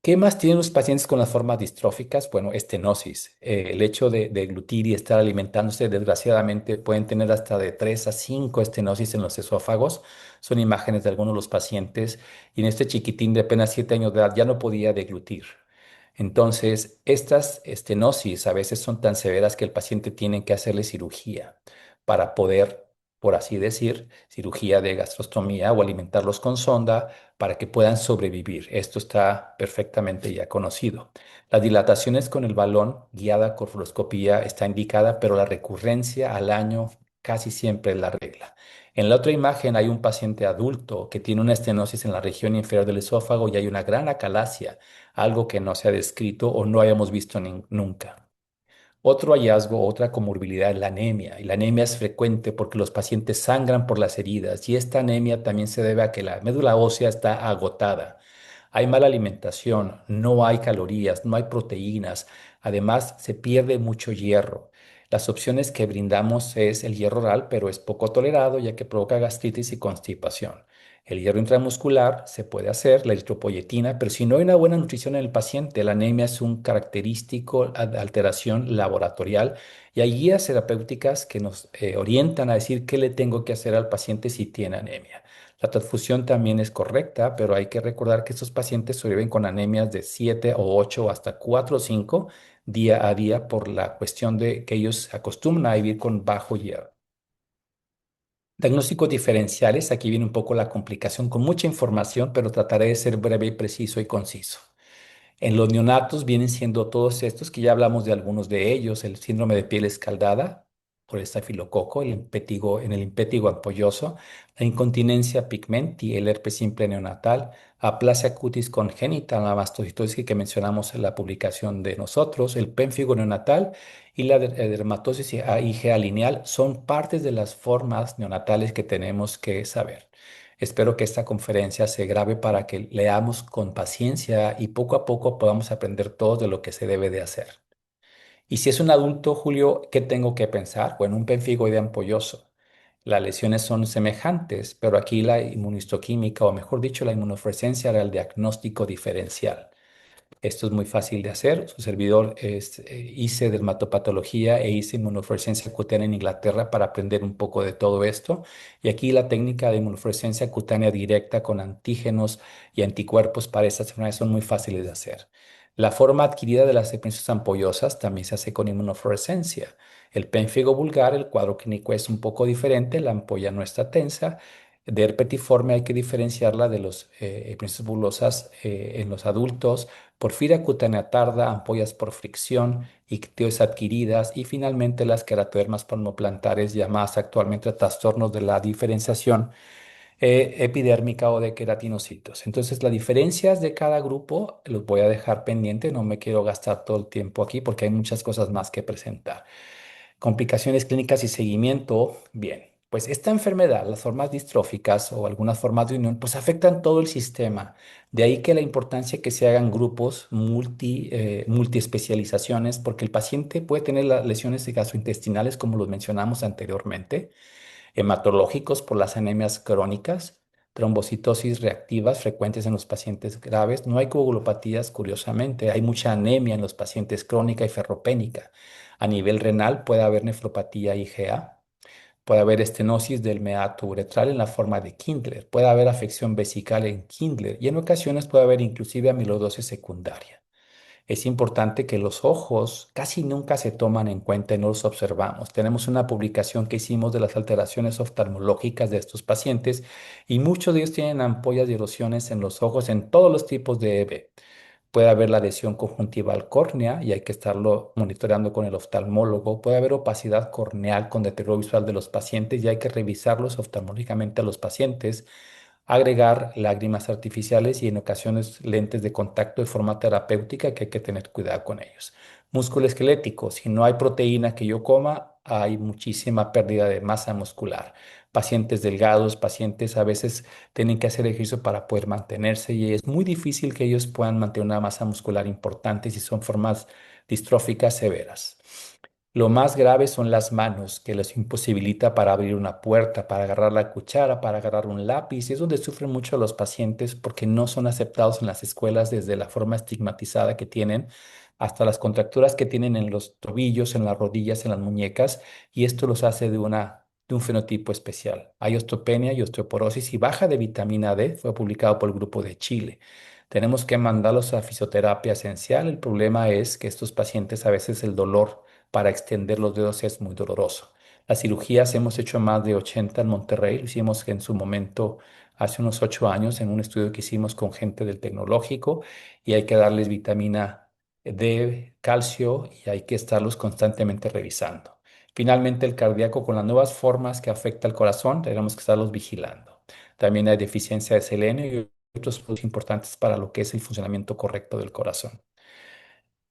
¿Qué más tienen los pacientes con las formas distróficas? Bueno, estenosis. El hecho de glutir y estar alimentándose, desgraciadamente, pueden tener hasta de 3 a 5 estenosis en los esófagos. Son imágenes de algunos de los pacientes. Y en este chiquitín de apenas 7 años de edad ya no podía deglutir. Entonces, estas estenosis a veces son tan severas que el paciente tiene que hacerle cirugía para poder, por así decir, cirugía de gastrostomía o alimentarlos con sonda para que puedan sobrevivir. Esto está perfectamente ya conocido. Las dilataciones con el balón guiada con fluoroscopía está indicada, pero la recurrencia al año casi siempre es la regla. En la otra imagen hay un paciente adulto que tiene una estenosis en la región inferior del esófago y hay una gran acalasia, algo que no se ha descrito o no hayamos visto nunca. Otro hallazgo, otra comorbilidad es la anemia. Y la anemia es frecuente porque los pacientes sangran por las heridas y esta anemia también se debe a que la médula ósea está agotada. Hay mala alimentación, no hay calorías, no hay proteínas. Además, se pierde mucho hierro. Las opciones que brindamos es el hierro oral, pero es poco tolerado ya que provoca gastritis y constipación. El hierro intramuscular se puede hacer, la eritropoyetina, pero si no hay una buena nutrición en el paciente, la anemia es un característico alteración laboratorial y hay guías terapéuticas que nos orientan a decir qué le tengo que hacer al paciente si tiene anemia. La transfusión también es correcta, pero hay que recordar que estos pacientes sobreviven con anemias de 7 o 8 o hasta 4 o 5 día a día por la cuestión de que ellos se acostumbran a vivir con bajo hierro. Diagnósticos diferenciales, aquí viene un poco la complicación con mucha información, pero trataré de ser breve y preciso y conciso. En los neonatos vienen siendo todos estos, que ya hablamos de algunos de ellos: el síndrome de piel escaldada por estafilococo, en el impétigo ampolloso, la incontinencia pigmenti, el herpes simple neonatal, aplasia cutis congénita, la mastocitosis que mencionamos en la publicación de nosotros, el pénfigo neonatal y la dermatosis IgA lineal son partes de las formas neonatales que tenemos que saber. Espero que esta conferencia se grabe para que leamos con paciencia y poco a poco podamos aprender todo de lo que se debe de hacer. Y si es un adulto, Julio, ¿qué tengo que pensar? Bueno, un pemphigoide ampolloso. Las lesiones son semejantes, pero aquí la inmunistoquímica, o mejor dicho, la inmunofluorescencia era el diagnóstico diferencial. Esto es muy fácil de hacer. Su servidor hice dermatopatología e hice inmunofluorescencia cutánea en Inglaterra para aprender un poco de todo esto. Y aquí la técnica de inmunofluorescencia cutánea directa con antígenos y anticuerpos para estas enfermedades son muy fáciles de hacer. La forma adquirida de las epinecias ampollosas también se hace con inmunofluorescencia. El pénfigo vulgar, el cuadro clínico es un poco diferente, la ampolla no está tensa. De herpetiforme hay que diferenciarla de los epinecias bulosas en los adultos. Porfiria cutánea tarda, ampollas por fricción, ictiosis adquiridas y finalmente las queratodermas palmoplantares, llamadas actualmente trastornos de la diferenciación epidérmica o de queratinocitos. Entonces, las diferencias de cada grupo los voy a dejar pendiente, no me quiero gastar todo el tiempo aquí porque hay muchas cosas más que presentar. Complicaciones clínicas y seguimiento. Bien, pues esta enfermedad, las formas distróficas o algunas formas de unión, pues afectan todo el sistema. De ahí que la importancia que se hagan grupos multiespecializaciones, porque el paciente puede tener las lesiones gastrointestinales, como los mencionamos anteriormente, hematológicos por las anemias crónicas, trombocitosis reactivas frecuentes en los pacientes graves. No hay coagulopatías, curiosamente, hay mucha anemia en los pacientes crónica y ferropénica. A nivel renal puede haber nefropatía IgA, puede haber estenosis del meato uretral en la forma de Kindler, puede haber afección vesical en Kindler y en ocasiones puede haber inclusive amiloidosis secundaria. Es importante que los ojos casi nunca se toman en cuenta y no los observamos. Tenemos una publicación que hicimos de las alteraciones oftalmológicas de estos pacientes y muchos de ellos tienen ampollas y erosiones en los ojos en todos los tipos de EB. Puede haber la lesión conjuntival córnea y hay que estarlo monitoreando con el oftalmólogo. Puede haber opacidad corneal con deterioro visual de los pacientes y hay que revisarlos oftalmológicamente a los pacientes, agregar lágrimas artificiales y en ocasiones lentes de contacto de forma terapéutica que hay que tener cuidado con ellos. Músculo esquelético, si no hay proteína que yo coma, hay muchísima pérdida de masa muscular. Pacientes delgados, pacientes a veces tienen que hacer ejercicio para poder mantenerse y es muy difícil que ellos puedan mantener una masa muscular importante si son formas distróficas severas. Lo más grave son las manos, que les imposibilita para abrir una puerta, para agarrar la cuchara, para agarrar un lápiz. Y es donde sufren mucho los pacientes porque no son aceptados en las escuelas desde la forma estigmatizada que tienen hasta las contracturas que tienen en los tobillos, en las rodillas, en las muñecas. Y esto los hace de un fenotipo especial. Hay osteopenia y osteoporosis y baja de vitamina D. Fue publicado por el grupo de Chile. Tenemos que mandarlos a fisioterapia esencial. El problema es que estos pacientes a veces el dolor para extender los dedos es muy doloroso. Las cirugías hemos hecho más de 80 en Monterrey, lo hicimos en su momento hace unos 8 años en un estudio que hicimos con gente del tecnológico y hay que darles vitamina D, calcio y hay que estarlos constantemente revisando. Finalmente, el cardíaco con las nuevas formas que afecta al corazón, tenemos que estarlos vigilando. También hay deficiencia de selenio y otros productos importantes para lo que es el funcionamiento correcto del corazón.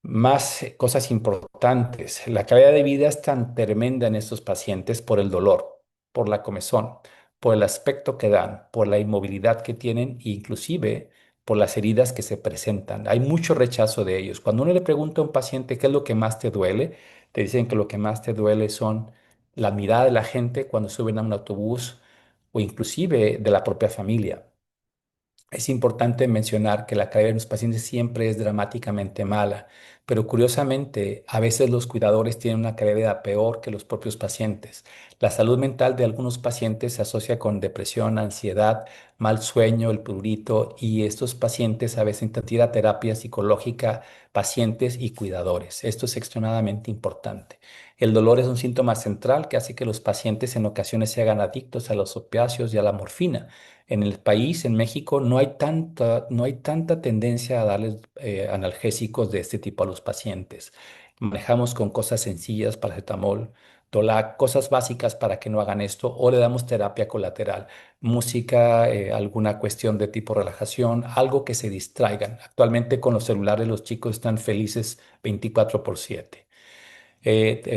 Más cosas importantes. La calidad de vida es tan tremenda en estos pacientes por el dolor, por la comezón, por el aspecto que dan, por la inmovilidad que tienen e inclusive por las heridas que se presentan. Hay mucho rechazo de ellos. Cuando uno le pregunta a un paciente qué es lo que más te duele, te dicen que lo que más te duele son la mirada de la gente cuando suben a un autobús o inclusive de la propia familia. Es importante mencionar que la calidad de los pacientes siempre es dramáticamente mala, pero curiosamente, a veces los cuidadores tienen una calidad de vida peor que los propios pacientes. La salud mental de algunos pacientes se asocia con depresión, ansiedad, mal sueño, el prurito, y estos pacientes a veces intentan ir a terapia psicológica, pacientes y cuidadores. Esto es extremadamente importante. El dolor es un síntoma central que hace que los pacientes en ocasiones se hagan adictos a los opiáceos y a la morfina. En el país, en México, no hay tanta tendencia a darles analgésicos de este tipo a los pacientes. Manejamos con cosas sencillas, paracetamol, Tolac, cosas básicas para que no hagan esto, o le damos terapia colateral, música, alguna cuestión de tipo relajación, algo que se distraigan. Actualmente con los celulares los chicos están felices 24/7.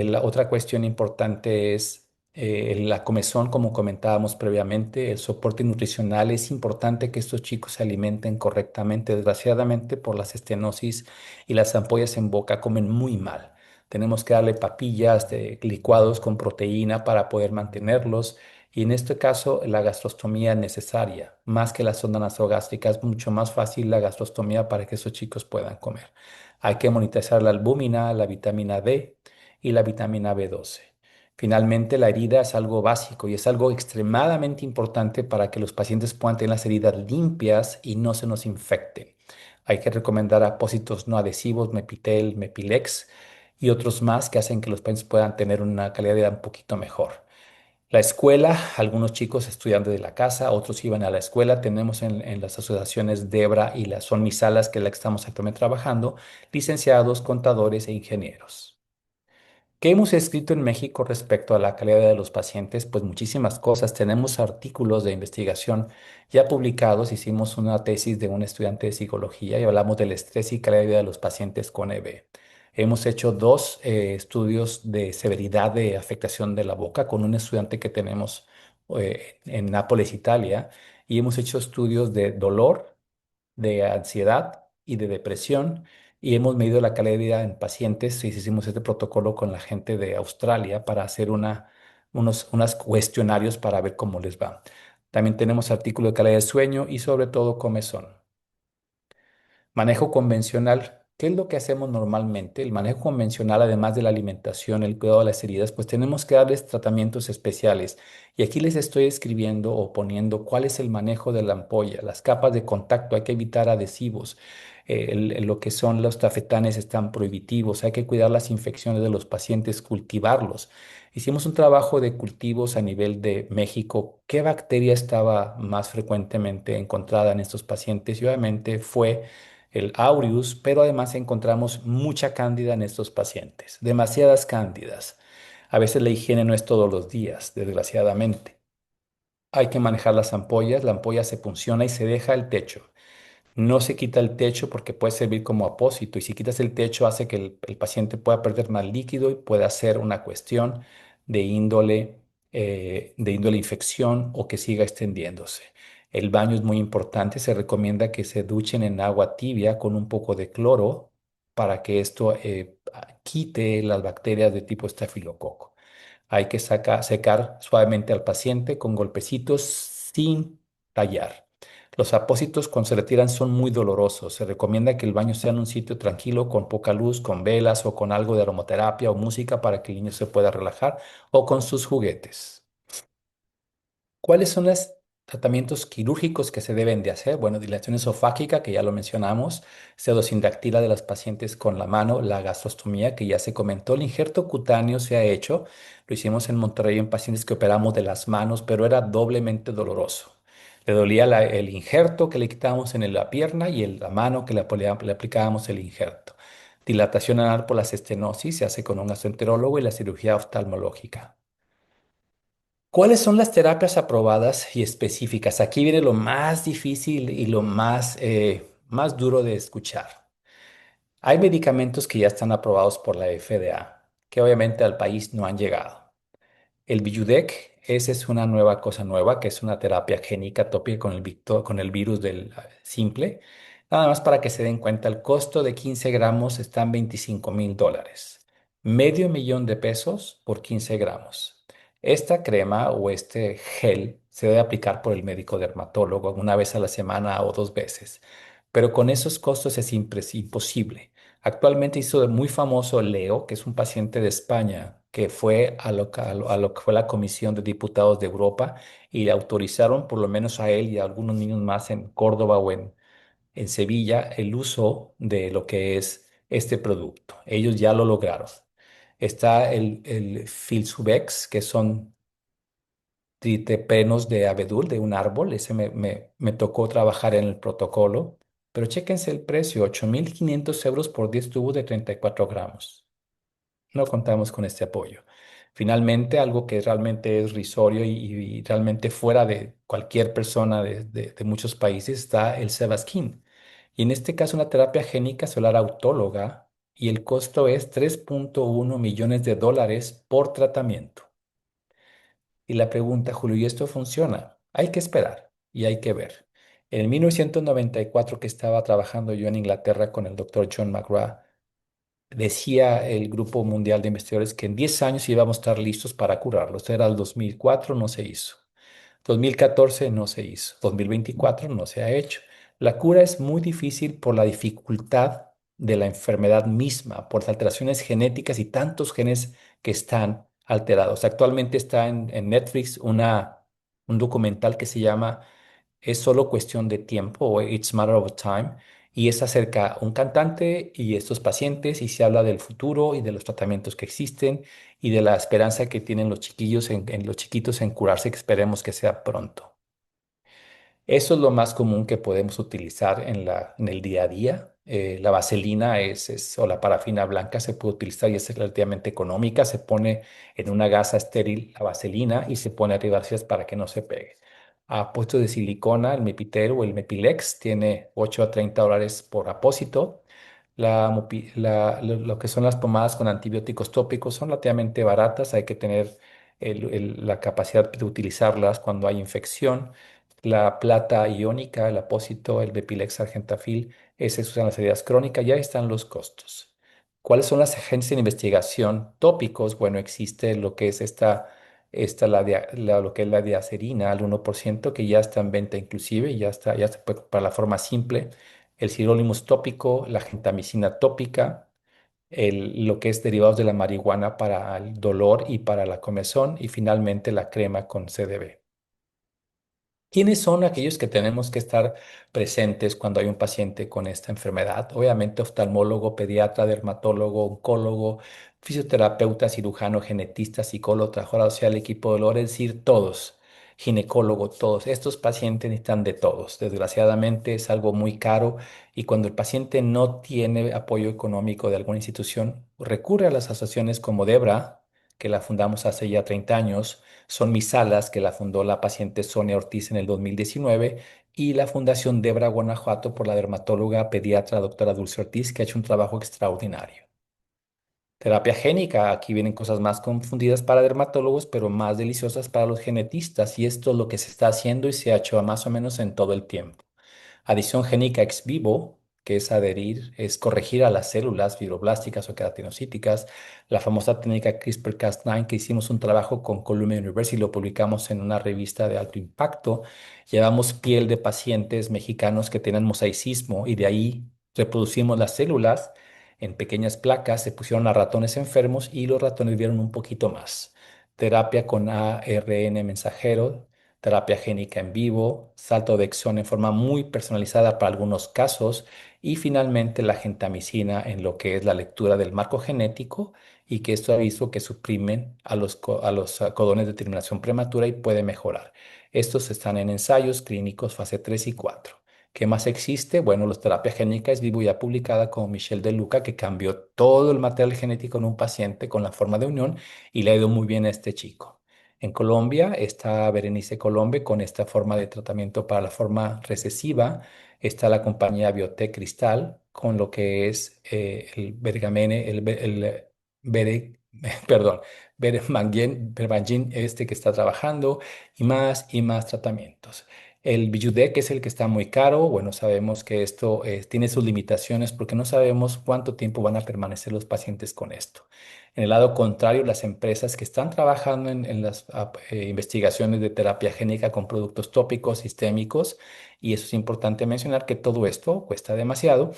La otra cuestión importante es la comezón, como comentábamos previamente, el soporte nutricional. Es importante que estos chicos se alimenten correctamente. Desgraciadamente, por las estenosis y las ampollas en boca, comen muy mal. Tenemos que darle papillas de licuados con proteína para poder mantenerlos. Y en este caso, la gastrostomía es necesaria, más que la sonda nasogástrica. Es mucho más fácil la gastrostomía para que esos chicos puedan comer. Hay que monitorizar la albúmina, la vitamina D y la vitamina B12. Finalmente, la herida es algo básico y es algo extremadamente importante para que los pacientes puedan tener las heridas limpias y no se nos infecten. Hay que recomendar apósitos no adhesivos, Mepitel, Mepilex y otros más que hacen que los pacientes puedan tener una calidad de vida un poquito mejor. La escuela, algunos chicos estudian desde la casa, otros iban a la escuela. Tenemos en las asociaciones Debra y la Son Mis Salas, que es la que estamos actualmente trabajando, licenciados, contadores e ingenieros. ¿Qué hemos escrito en México respecto a la calidad de los pacientes? Pues muchísimas cosas. Tenemos artículos de investigación ya publicados. Hicimos una tesis de un estudiante de psicología y hablamos del estrés y calidad de vida de los pacientes con EB. Hemos hecho dos estudios de severidad de afectación de la boca con un estudiante que tenemos en Nápoles, Italia, y hemos hecho estudios de dolor, de ansiedad y de depresión, y hemos medido la calidad de vida en pacientes. Y hicimos este protocolo con la gente de Australia para hacer unos cuestionarios para ver cómo les va. También tenemos artículos de calidad de sueño y sobre todo comezón. Manejo convencional. ¿Qué es lo que hacemos normalmente? El manejo convencional, además de la alimentación, el cuidado de las heridas, pues tenemos que darles tratamientos especiales. Y aquí les estoy escribiendo o poniendo cuál es el manejo de la ampolla, las capas de contacto. Hay que evitar adhesivos. Lo que son los tafetanes están prohibitivos. Hay que cuidar las infecciones de los pacientes, cultivarlos. Hicimos un trabajo de cultivos a nivel de México. ¿Qué bacteria estaba más frecuentemente encontrada en estos pacientes? Y obviamente fue el aureus, pero además encontramos mucha cándida en estos pacientes, demasiadas cándidas. A veces la higiene no es todos los días, desgraciadamente. Hay que manejar las ampollas, la ampolla se punciona y se deja el techo. No se quita el techo porque puede servir como apósito, y si quitas el techo hace que el paciente pueda perder más líquido y pueda hacer una cuestión de índole infección o que siga extendiéndose. El baño es muy importante. Se recomienda que se duchen en agua tibia con un poco de cloro para que esto quite las bacterias de tipo estafilococo. Hay que secar suavemente al paciente con golpecitos sin tallar. Los apósitos cuando se retiran son muy dolorosos. Se recomienda que el baño sea en un sitio tranquilo, con poca luz, con velas o con algo de aromaterapia o música para que el niño se pueda relajar, o con sus juguetes. ¿Cuáles son los tratamientos quirúrgicos que se deben de hacer? Bueno, dilatación esofágica, que ya lo mencionamos, pseudosindactila de las pacientes con la mano, la gastrostomía, que ya se comentó. El injerto cutáneo se ha hecho, lo hicimos en Monterrey en pacientes que operamos de las manos, pero era doblemente doloroso. Le dolía el injerto que le quitábamos en la pierna y en la mano que le aplicábamos el injerto. Dilatación anal por las estenosis se hace con un gastroenterólogo y la cirugía oftalmológica. ¿Cuáles son las terapias aprobadas y específicas? Aquí viene lo más difícil y lo más duro de escuchar. Hay medicamentos que ya están aprobados por la FDA, que obviamente al país no han llegado. El Villudec, esa es una nueva cosa nueva, que es una terapia génica tópica con el virus del simple. Nada más para que se den cuenta, el costo de 15 gramos está en $25,000. $500,000 por 15 gramos. Esta crema o este gel se debe aplicar por el médico dermatólogo una vez a la semana o 2 veces. Pero con esos costos es imposible. Actualmente hizo de muy famoso Leo, que es un paciente de España, que fue a lo que fue la Comisión de Diputados de Europa y le autorizaron, por lo menos a él y a algunos niños más en Córdoba o en Sevilla, el uso de lo que es este producto. Ellos ya lo lograron. Está el Filsubex, que son triterpenos de abedul, de un árbol. Ese me tocó trabajar en el protocolo. Pero chéquense el precio, 8.500 € por 10 tubos de 34 gramos. No contamos con este apoyo. Finalmente, algo que realmente es risorio y realmente fuera de cualquier persona de muchos países está el Sebaskin. Y en este caso, una terapia génica solar autóloga y el costo es 3,1 millones de dólares por tratamiento. Y la pregunta, Julio, ¿y esto funciona? Hay que esperar y hay que ver. En 1994, que estaba trabajando yo en Inglaterra con el doctor John McGrath, decía el Grupo Mundial de Investigadores que en 10 años íbamos a estar listos para curarlos. Era el 2004, no se hizo. 2014 no se hizo. 2024 no se ha hecho. La cura es muy difícil por la dificultad de la enfermedad misma, por las alteraciones genéticas y tantos genes que están alterados. Actualmente está en Netflix un documental que se llama Es solo cuestión de tiempo o It's Matter of Time, y es acerca a un cantante y estos pacientes y se habla del futuro y de los tratamientos que existen y de la esperanza que tienen los chiquillos en los chiquitos en curarse, que esperemos que sea pronto. Eso es lo más común que podemos utilizar en el día a día. La vaselina o la parafina blanca se puede utilizar y es relativamente económica. Se pone en una gasa estéril la vaselina y se pone arriba para que no se pegue. A puestos de silicona, el Mepitel o el Mepilex tiene 8 a 30 dólares por apósito. Lo que son las pomadas con antibióticos tópicos son relativamente baratas. Hay que tener la capacidad de utilizarlas cuando hay infección. La plata iónica, el apósito, el Bepilex argentafil, ese se usan las heridas crónicas, ya están los costos. ¿Cuáles son las agencias de investigación tópicos? Bueno, existe lo que es lo que es la diacerina al 1%, que ya está en venta inclusive, y ya se puede para la forma simple. El sirolimus tópico, la gentamicina tópica, lo que es derivados de la marihuana para el dolor y para la comezón, y finalmente la crema con CDB. ¿Quiénes son aquellos que tenemos que estar presentes cuando hay un paciente con esta enfermedad? Obviamente, oftalmólogo, pediatra, dermatólogo, oncólogo, fisioterapeuta, cirujano, genetista, psicólogo, trabajador social, equipo de dolor, es decir, todos, ginecólogo, todos. Estos pacientes necesitan de todos. Desgraciadamente es algo muy caro y cuando el paciente no tiene apoyo económico de alguna institución, recurre a las asociaciones como Debra, que la fundamos hace ya 30 años. Son mis salas, que la fundó la paciente Sonia Ortiz en el 2019, y la Fundación Debra Guanajuato por la dermatóloga pediatra doctora Dulce Ortiz, que ha hecho un trabajo extraordinario. Terapia génica, aquí vienen cosas más confundidas para dermatólogos, pero más deliciosas para los genetistas, y esto es lo que se está haciendo y se ha hecho más o menos en todo el tiempo. Adición génica ex vivo, que es corregir a las células fibroblásticas o queratinocíticas. La famosa técnica CRISPR-Cas9, que hicimos un trabajo con Columbia University y lo publicamos en una revista de alto impacto. Llevamos piel de pacientes mexicanos que tienen mosaicismo y de ahí reproducimos las células en pequeñas placas, se pusieron a ratones enfermos y los ratones vieron un poquito más. Terapia con ARN mensajero, terapia génica en vivo, salto de exón en forma muy personalizada para algunos casos, y finalmente la gentamicina en lo que es la lectura del marco genético, y que esto ha visto que suprimen a los codones de terminación prematura y puede mejorar. Estos están en ensayos clínicos fase 3 y 4. ¿Qué más existe? Bueno, la terapia génica es vivo, ya publicada con Michelle De Luca, que cambió todo el material genético en un paciente con la forma de unión y le ha ido muy bien a este chico. En Colombia está Berenice Colombe con esta forma de tratamiento para la forma recesiva. Está la compañía Biotech Cristal con lo que es el bergamene, perdón, Bermangin, que está trabajando y más tratamientos. El Bijude, que es el que está muy caro, bueno, sabemos que esto tiene sus limitaciones porque no sabemos cuánto tiempo van a permanecer los pacientes con esto. En el lado contrario, las empresas que están trabajando en las investigaciones de terapia génica con productos tópicos, sistémicos, y eso es importante mencionar que todo esto cuesta demasiado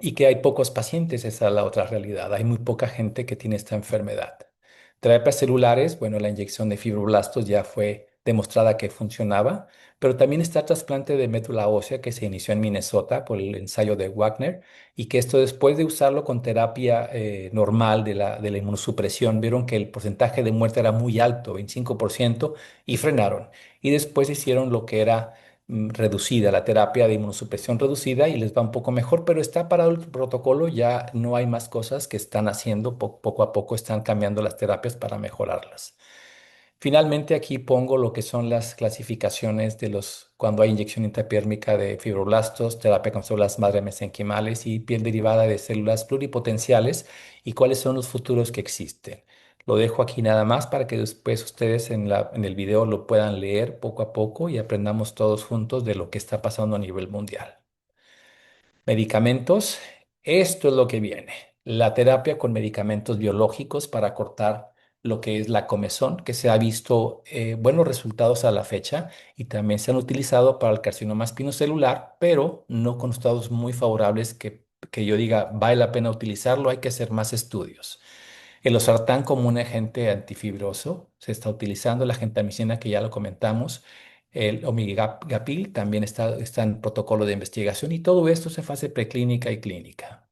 y que hay pocos pacientes, esa es la otra realidad. Hay muy poca gente que tiene esta enfermedad. Terapias celulares, bueno, la inyección de fibroblastos ya fue demostrada que funcionaba, pero también está trasplante de médula ósea que se inició en Minnesota por el ensayo de Wagner y que esto después de usarlo con terapia normal de la inmunosupresión, vieron que el porcentaje de muerte era muy alto, 25%, y frenaron. Y después hicieron lo que era reducida, la terapia de inmunosupresión reducida y les va un poco mejor, pero está parado el protocolo, ya no hay más cosas que están haciendo, poco a poco están cambiando las terapias para mejorarlas. Finalmente aquí pongo lo que son las clasificaciones de los cuando hay inyección intrapérmica de fibroblastos, terapia con células madre mesenquimales y piel derivada de células pluripotenciales y cuáles son los futuros que existen. Lo dejo aquí nada más para que después ustedes en el video lo puedan leer poco a poco y aprendamos todos juntos de lo que está pasando a nivel mundial. Medicamentos, esto es lo que viene. La terapia con medicamentos biológicos para cortar lo que es la comezón, que se ha visto buenos resultados a la fecha y también se han utilizado para el carcinoma espinocelular, pero no con estados muy favorables que yo diga vale la pena utilizarlo, hay que hacer más estudios. El losartán como un agente antifibroso se está utilizando, la gentamicina que ya lo comentamos, el omigapil también está en protocolo de investigación y todo esto se fase preclínica y clínica.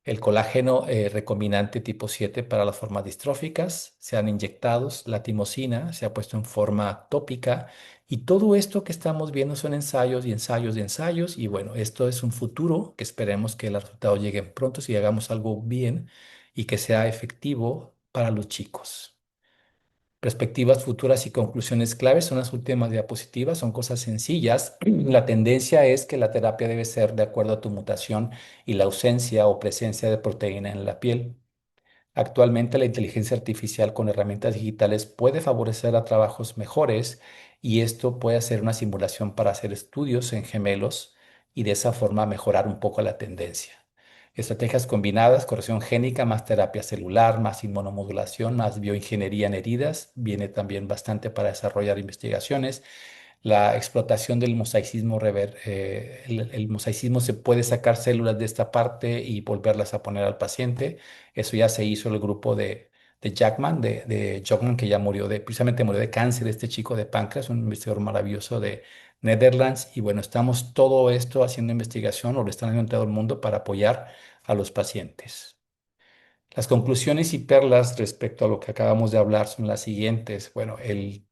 El colágeno recombinante tipo 7 para las formas distróficas se han inyectado, la timosina se ha puesto en forma tópica y todo esto que estamos viendo son ensayos y ensayos y ensayos y bueno, esto es un futuro que esperemos que los resultados lleguen pronto si hagamos algo bien y que sea efectivo para los chicos. Perspectivas futuras y conclusiones claves son las últimas diapositivas, son cosas sencillas. La tendencia es que la terapia debe ser de acuerdo a tu mutación y la ausencia o presencia de proteína en la piel. Actualmente la inteligencia artificial con herramientas digitales puede favorecer a trabajos mejores y esto puede hacer una simulación para hacer estudios en gemelos y de esa forma mejorar un poco la tendencia. Estrategias combinadas, corrección génica, más terapia celular, más inmunomodulación, más bioingeniería en heridas, viene también bastante para desarrollar investigaciones. La explotación del mosaicismo, el mosaicismo se puede sacar células de esta parte y volverlas a poner al paciente. Eso ya se hizo el grupo de Jackman, de Jockman, que ya murió precisamente murió de cáncer, este chico de páncreas, un investigador maravilloso de Netherlands. Y bueno, estamos todo esto haciendo investigación o lo están haciendo en todo el mundo para apoyar a los pacientes. Las conclusiones y perlas respecto a lo que acabamos de hablar son las siguientes. Bueno,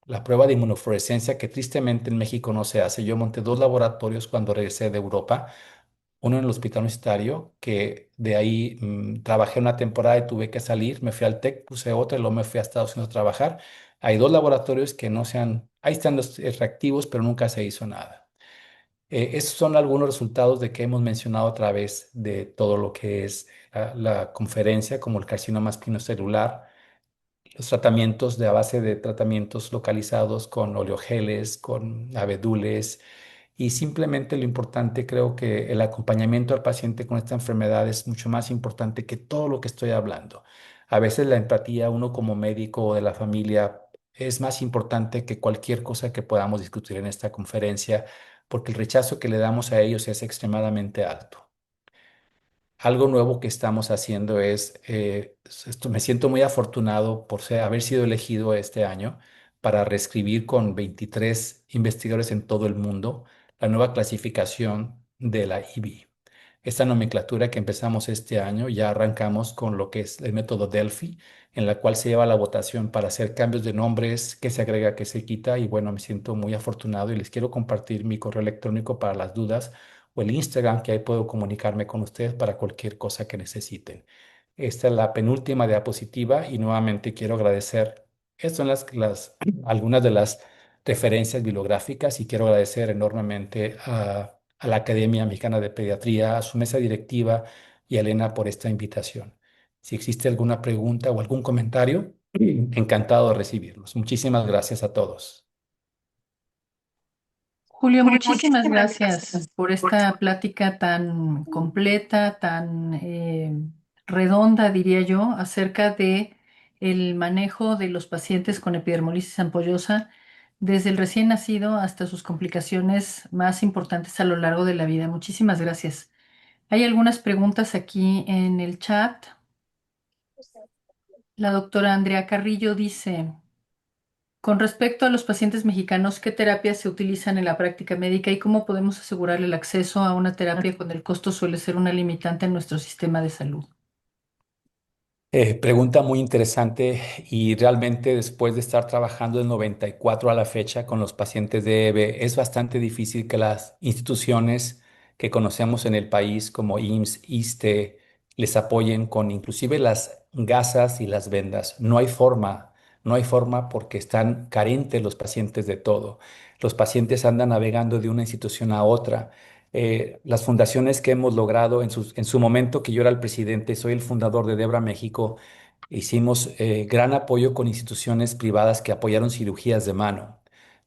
la prueba de inmunofluorescencia que tristemente en México no se hace. Yo monté dos laboratorios cuando regresé de Europa, uno en el hospital universitario, que de ahí trabajé una temporada y tuve que salir, me fui al TEC, puse otra y luego me fui a Estados Unidos a trabajar. Hay dos laboratorios que no se han, ahí están los reactivos, pero nunca se hizo nada. Esos son algunos resultados de que hemos mencionado a través de todo lo que es la conferencia, como el carcinoma espinocelular, los tratamientos de a base de tratamientos localizados con oleogeles, con abedules, y simplemente lo importante, creo que el acompañamiento al paciente con esta enfermedad es mucho más importante que todo lo que estoy hablando. A veces la empatía, uno como médico o de la familia, es más importante que cualquier cosa que podamos discutir en esta conferencia, porque el rechazo que le damos a ellos es extremadamente alto. Algo nuevo que estamos haciendo es, me siento muy afortunado por haber sido elegido este año para reescribir con 23 investigadores en todo el mundo la nueva clasificación de la IBI. Esta nomenclatura que empezamos este año, ya arrancamos con lo que es el método Delphi, en la cual se lleva la votación para hacer cambios de nombres, qué se agrega, qué se quita, y bueno, me siento muy afortunado y les quiero compartir mi correo electrónico para las dudas o el Instagram, que ahí puedo comunicarme con ustedes para cualquier cosa que necesiten. Esta es la penúltima diapositiva y nuevamente quiero agradecer. Estas son algunas de las referencias bibliográficas y quiero agradecer enormemente a la Academia Mexicana de Pediatría, a su mesa directiva y a Elena por esta invitación. Si existe alguna pregunta o algún comentario, encantado de recibirlos. Muchísimas gracias a todos. Julio, muchísimas gracias por esta plática tan completa, tan redonda, diría yo, acerca de el manejo de los pacientes con epidermolisis ampollosa desde el recién nacido hasta sus complicaciones más importantes a lo largo de la vida. Muchísimas gracias. Hay algunas preguntas aquí en el chat. La doctora Andrea Carrillo dice, con respecto a los pacientes mexicanos, ¿qué terapias se utilizan en la práctica médica y cómo podemos asegurar el acceso a una terapia cuando el costo suele ser una limitante en nuestro sistema de salud? Pregunta muy interesante y realmente después de estar trabajando del 94 a la fecha con los pacientes de EB, es bastante difícil que las instituciones que conocemos en el país como IMSS, ISSSTE, les apoyen con inclusive las gasas y las vendas. No hay forma porque están carentes los pacientes de todo. Los pacientes andan navegando de una institución a otra. Las fundaciones que hemos logrado en su momento, que yo era el presidente, soy el fundador de Debra México, hicimos gran apoyo con instituciones privadas que apoyaron cirugías de mano,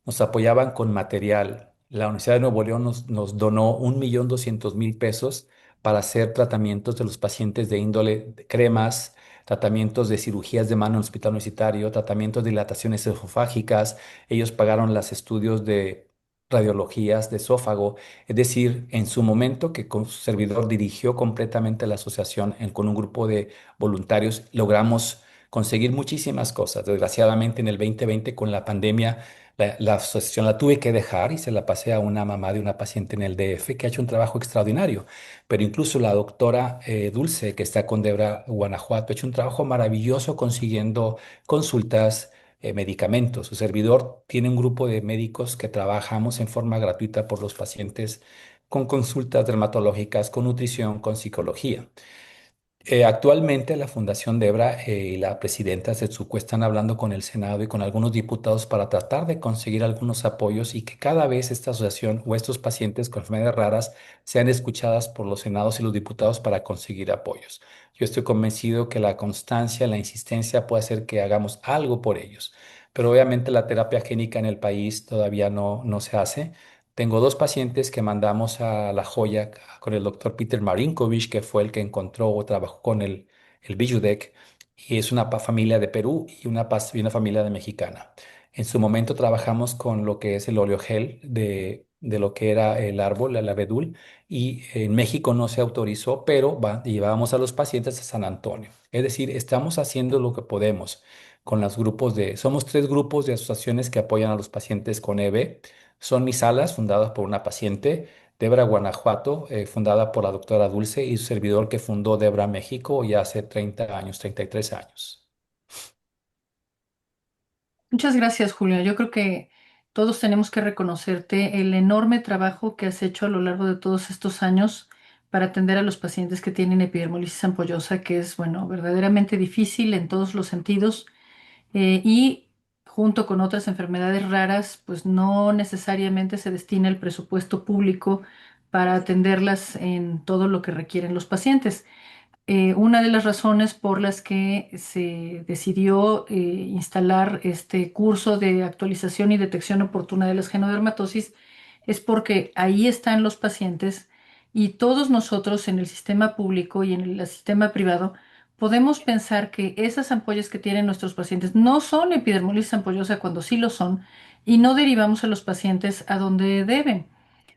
nos apoyaban con material. La Universidad de Nuevo León nos donó 1.200.000 pesos para hacer tratamientos de los pacientes de índole de cremas, tratamientos de cirugías de mano en el hospital universitario, tratamientos de dilataciones esofágicas. Ellos pagaron los estudios de radiologías de esófago. Es decir, en su momento que con su servidor dirigió completamente la asociación con un grupo de voluntarios, logramos conseguir muchísimas cosas. Desgraciadamente en el 2020 con la pandemia la asociación la tuve que dejar y se la pasé a una mamá de una paciente en el DF que ha hecho un trabajo extraordinario. Pero incluso la doctora Dulce, que está con Debra Guanajuato, ha hecho un trabajo maravilloso consiguiendo consultas, medicamentos. Su servidor tiene un grupo de médicos que trabajamos en forma gratuita por los pacientes con consultas dermatológicas, con nutrición, con psicología. Actualmente la Fundación Debra y la presidenta Setsuko están hablando con el Senado y con algunos diputados para tratar de conseguir algunos apoyos y que cada vez esta asociación o estos pacientes con enfermedades raras sean escuchadas por los senados y los diputados para conseguir apoyos. Yo estoy convencido que la constancia, la insistencia puede hacer que hagamos algo por ellos, pero obviamente la terapia génica en el país todavía no se hace. Tengo dos pacientes que mandamos a La Joya con el doctor Peter Marinkovic, que fue el que encontró o trabajó con el Bijudec, y es una familia de Perú y y una familia de mexicana. En su momento trabajamos con lo que es el oleogel de lo que era el árbol, el abedul, y en México no se autorizó, pero llevábamos a los pacientes a San Antonio. Es decir, estamos haciendo lo que podemos con los grupos somos tres grupos de asociaciones que apoyan a los pacientes con EB. Son mis salas, fundadas por una paciente, Debra Guanajuato, fundada por la doctora Dulce, y su servidor que fundó Debra México ya hace 30 años, 33 años. Muchas gracias, Julio. Yo creo que todos tenemos que reconocerte el enorme trabajo que has hecho a lo largo de todos estos años para atender a los pacientes que tienen epidermolisis ampollosa, que es, bueno, verdaderamente difícil en todos los sentidos. Y junto con otras enfermedades raras, pues no necesariamente se destina el presupuesto público para atenderlas en todo lo que requieren los pacientes. Una de las razones por las que se decidió instalar este curso de actualización y detección oportuna de las genodermatosis es porque ahí están los pacientes y todos nosotros en el sistema público y en el sistema privado podemos pensar que esas ampollas que tienen nuestros pacientes no son epidermolisis ampollosa cuando sí lo son y no derivamos a los pacientes a donde deben.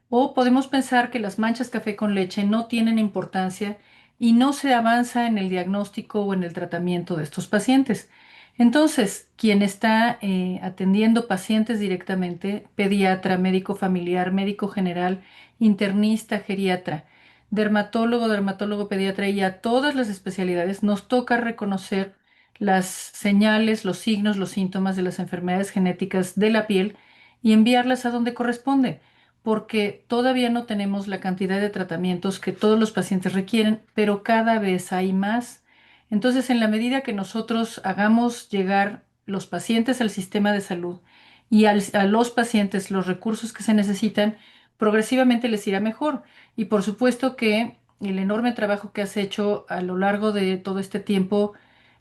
O podemos pensar que las manchas café con leche no tienen importancia y no se avanza en el diagnóstico o en el tratamiento de estos pacientes. Entonces, quien está atendiendo pacientes directamente, pediatra, médico familiar, médico general, internista, geriatra, dermatólogo, dermatólogo pediatra y a todas las especialidades, nos toca reconocer las señales, los signos, los síntomas de las enfermedades genéticas de la piel y enviarlas a donde corresponde porque todavía no tenemos la cantidad de tratamientos que todos los pacientes requieren, pero cada vez hay más. Entonces, en la medida que nosotros hagamos llegar los pacientes al sistema de salud y a los pacientes los recursos que se necesitan, progresivamente les irá mejor. Y por supuesto que el enorme trabajo que has hecho a lo largo de todo este tiempo,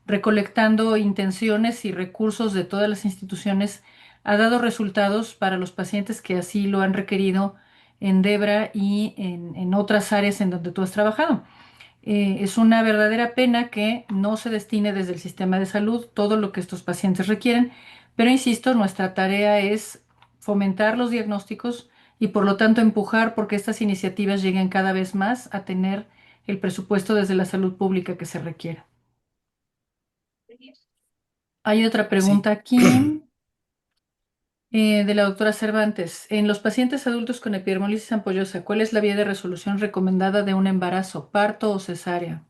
recolectando intenciones y recursos de todas las instituciones, ha dado resultados para los pacientes que así lo han requerido en Debra y en otras áreas en donde tú has trabajado. Es una verdadera pena que no se destine desde el sistema de salud todo lo que estos pacientes requieren, pero insisto, nuestra tarea es fomentar los diagnósticos y por lo tanto empujar porque estas iniciativas lleguen cada vez más a tener el presupuesto desde la salud pública que se requiera. Hay otra Sí. pregunta aquí de la doctora Cervantes. En los pacientes adultos con epidermolisis ampollosa, ¿cuál es la vía de resolución recomendada de un embarazo, parto o cesárea?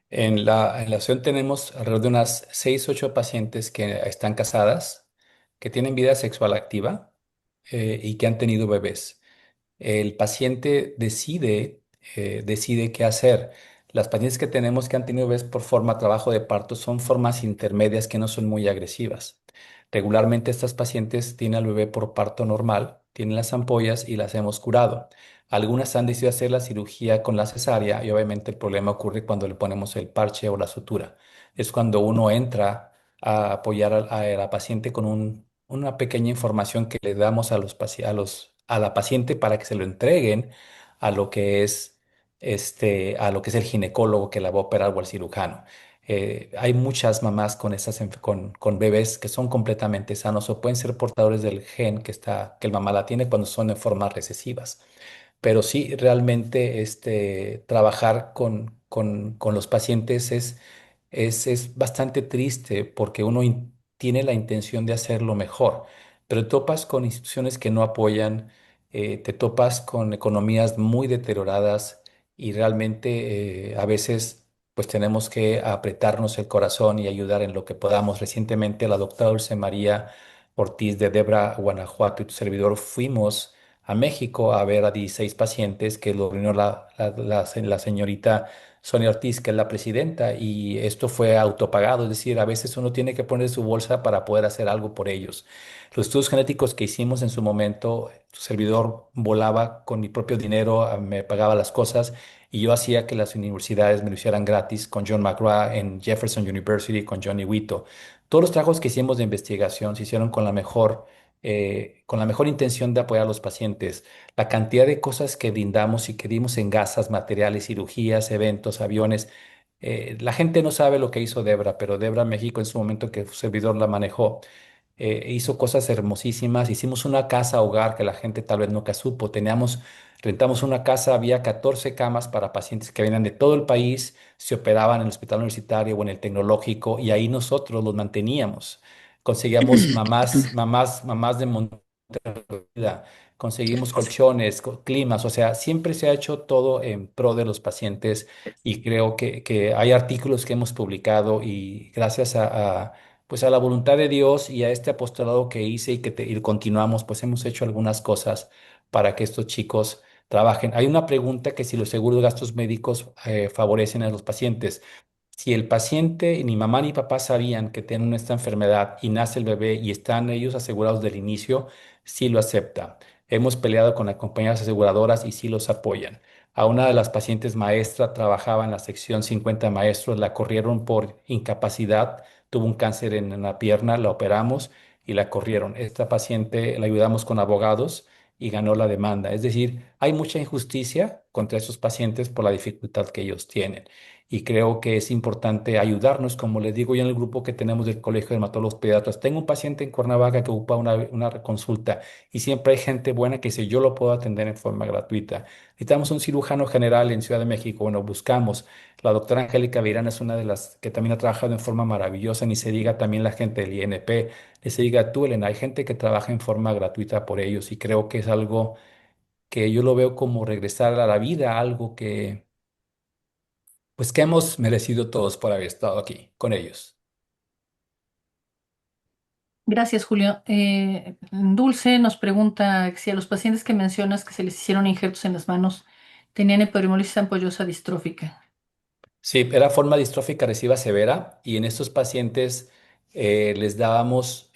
En la opción tenemos alrededor de unas 6, 8 pacientes que están casadas, que tienen vida sexual activa y que han tenido bebés. El paciente decide qué hacer. Las pacientes que tenemos que han tenido bebés por forma trabajo de parto son formas intermedias que no son muy agresivas. Regularmente estas pacientes tienen al bebé por parto normal, tienen las ampollas y las hemos curado. Algunas han decidido hacer la cirugía con la cesárea y obviamente el problema ocurre cuando le ponemos el parche o la sutura. Es cuando uno entra a apoyar a la paciente con una pequeña información que le damos a la paciente para que se lo entreguen a lo que es a lo que es el ginecólogo que la va a operar o el cirujano. Hay muchas mamás con bebés que son completamente sanos o pueden ser portadores del gen que el mamá la tiene cuando son de formas recesivas. Pero sí, realmente trabajar con los pacientes es bastante triste porque tiene la intención de hacerlo mejor, pero topas con instituciones que no apoyan, te topas con economías muy deterioradas y realmente a veces pues tenemos que apretarnos el corazón y ayudar en lo que podamos. Recientemente la doctora Dulce María Ortiz de Debra, Guanajuato y tu servidor fuimos a México a ver a 16 pacientes que lo reunió la señorita Sonia Ortiz, que es la presidenta, y esto fue autopagado, es decir, a veces uno tiene que poner su bolsa para poder hacer algo por ellos. Los estudios genéticos que hicimos en su momento, su servidor volaba con mi propio dinero, me pagaba las cosas y yo hacía que las universidades me lo hicieran gratis con John McGrath en Jefferson University, con Johnny Whitto. Todos los trabajos que hicimos de investigación se hicieron con la mejor intención de apoyar a los pacientes. La cantidad de cosas que brindamos y que dimos en gasas, materiales, cirugías, eventos, aviones. La gente no sabe lo que hizo Debra, pero Debra México en su momento que su servidor la manejó, hizo cosas hermosísimas. Hicimos una casa hogar que la gente tal vez nunca supo. Rentamos una casa, había 14 camas para pacientes que venían de todo el país, se operaban en el hospital universitario o en el tecnológico y ahí nosotros los manteníamos. Conseguíamos mamás de Montevideo, conseguimos colchones, climas, o sea, siempre se ha hecho todo en pro de los pacientes y creo que hay artículos que hemos publicado y gracias pues a la voluntad de Dios y a este apostolado que hice y continuamos, pues hemos hecho algunas cosas para que estos chicos trabajen. Hay una pregunta que si los seguros de gastos médicos favorecen a los pacientes. Si el paciente, ni mamá ni papá sabían que tienen esta enfermedad y nace el bebé y están ellos asegurados del inicio, sí lo acepta. Hemos peleado con las compañías aseguradoras y sí los apoyan. A una de las pacientes maestra trabajaba en la sección 50 maestros, la corrieron por incapacidad, tuvo un cáncer en la pierna, la operamos y la corrieron. Esta paciente la ayudamos con abogados y ganó la demanda. Es decir, hay mucha injusticia contra esos pacientes por la dificultad que ellos tienen. Y creo que es importante ayudarnos, como les digo yo en el grupo que tenemos del Colegio de Dermatólogos Pediatras. Tengo un paciente en Cuernavaca que ocupa una consulta y siempre hay gente buena que dice, yo lo puedo atender en forma gratuita. Necesitamos un cirujano general en Ciudad de México. Bueno, buscamos. La doctora Angélica Virán es una de las que también ha trabajado en forma maravillosa. Ni se diga también la gente del INP. Ni se diga tú, Elena. Hay gente que trabaja en forma gratuita por ellos y creo que es algo que yo lo veo como regresar a la vida, algo pues que hemos merecido todos por haber estado aquí con ellos. Gracias, Julio. Dulce nos pregunta si a los pacientes que mencionas que se les hicieron injertos en las manos tenían epidermolisis ampollosa distrófica. Sí, era forma distrófica recesiva severa y en estos pacientes les dábamos,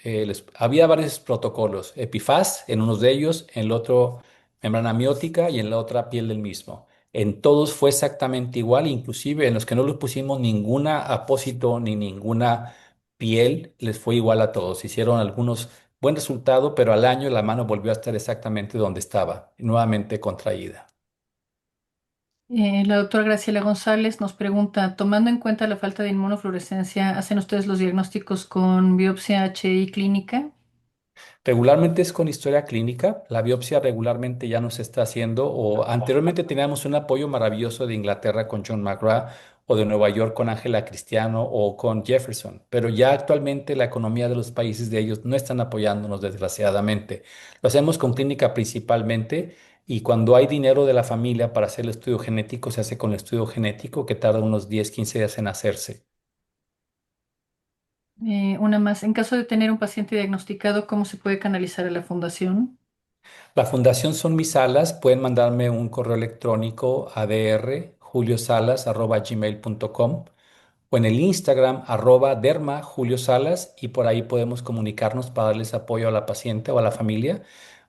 había varios protocolos, Epifaz en uno de ellos, en el otro membrana amiótica y en la otra piel del mismo. En todos fue exactamente igual, inclusive en los que no les pusimos ninguna apósito ni ninguna piel, les fue igual a todos. Hicieron algunos buen resultado, pero al año la mano volvió a estar exactamente donde estaba, nuevamente contraída. La doctora Graciela González nos pregunta, tomando en cuenta la falta de inmunofluorescencia, ¿hacen ustedes los diagnósticos con biopsia HI clínica? Regularmente es con historia clínica. La biopsia regularmente ya no se está haciendo o anteriormente teníamos un apoyo maravilloso de Inglaterra con John McGrath o de Nueva York con Angela Cristiano o con Jefferson, pero ya actualmente la economía de los países de ellos no están apoyándonos desgraciadamente. Lo hacemos con clínica principalmente y cuando hay dinero de la familia para hacer el estudio genético se hace con el estudio genético que tarda unos 10, 15 días en hacerse. Una más, en caso de tener un paciente diagnosticado, ¿cómo se puede canalizar a la fundación? La fundación son mis salas. Pueden mandarme un correo electrónico a drjuliosalas@gmail.com o en el Instagram @dermaJulioSalas y por ahí podemos comunicarnos para darles apoyo a la paciente o a la familia.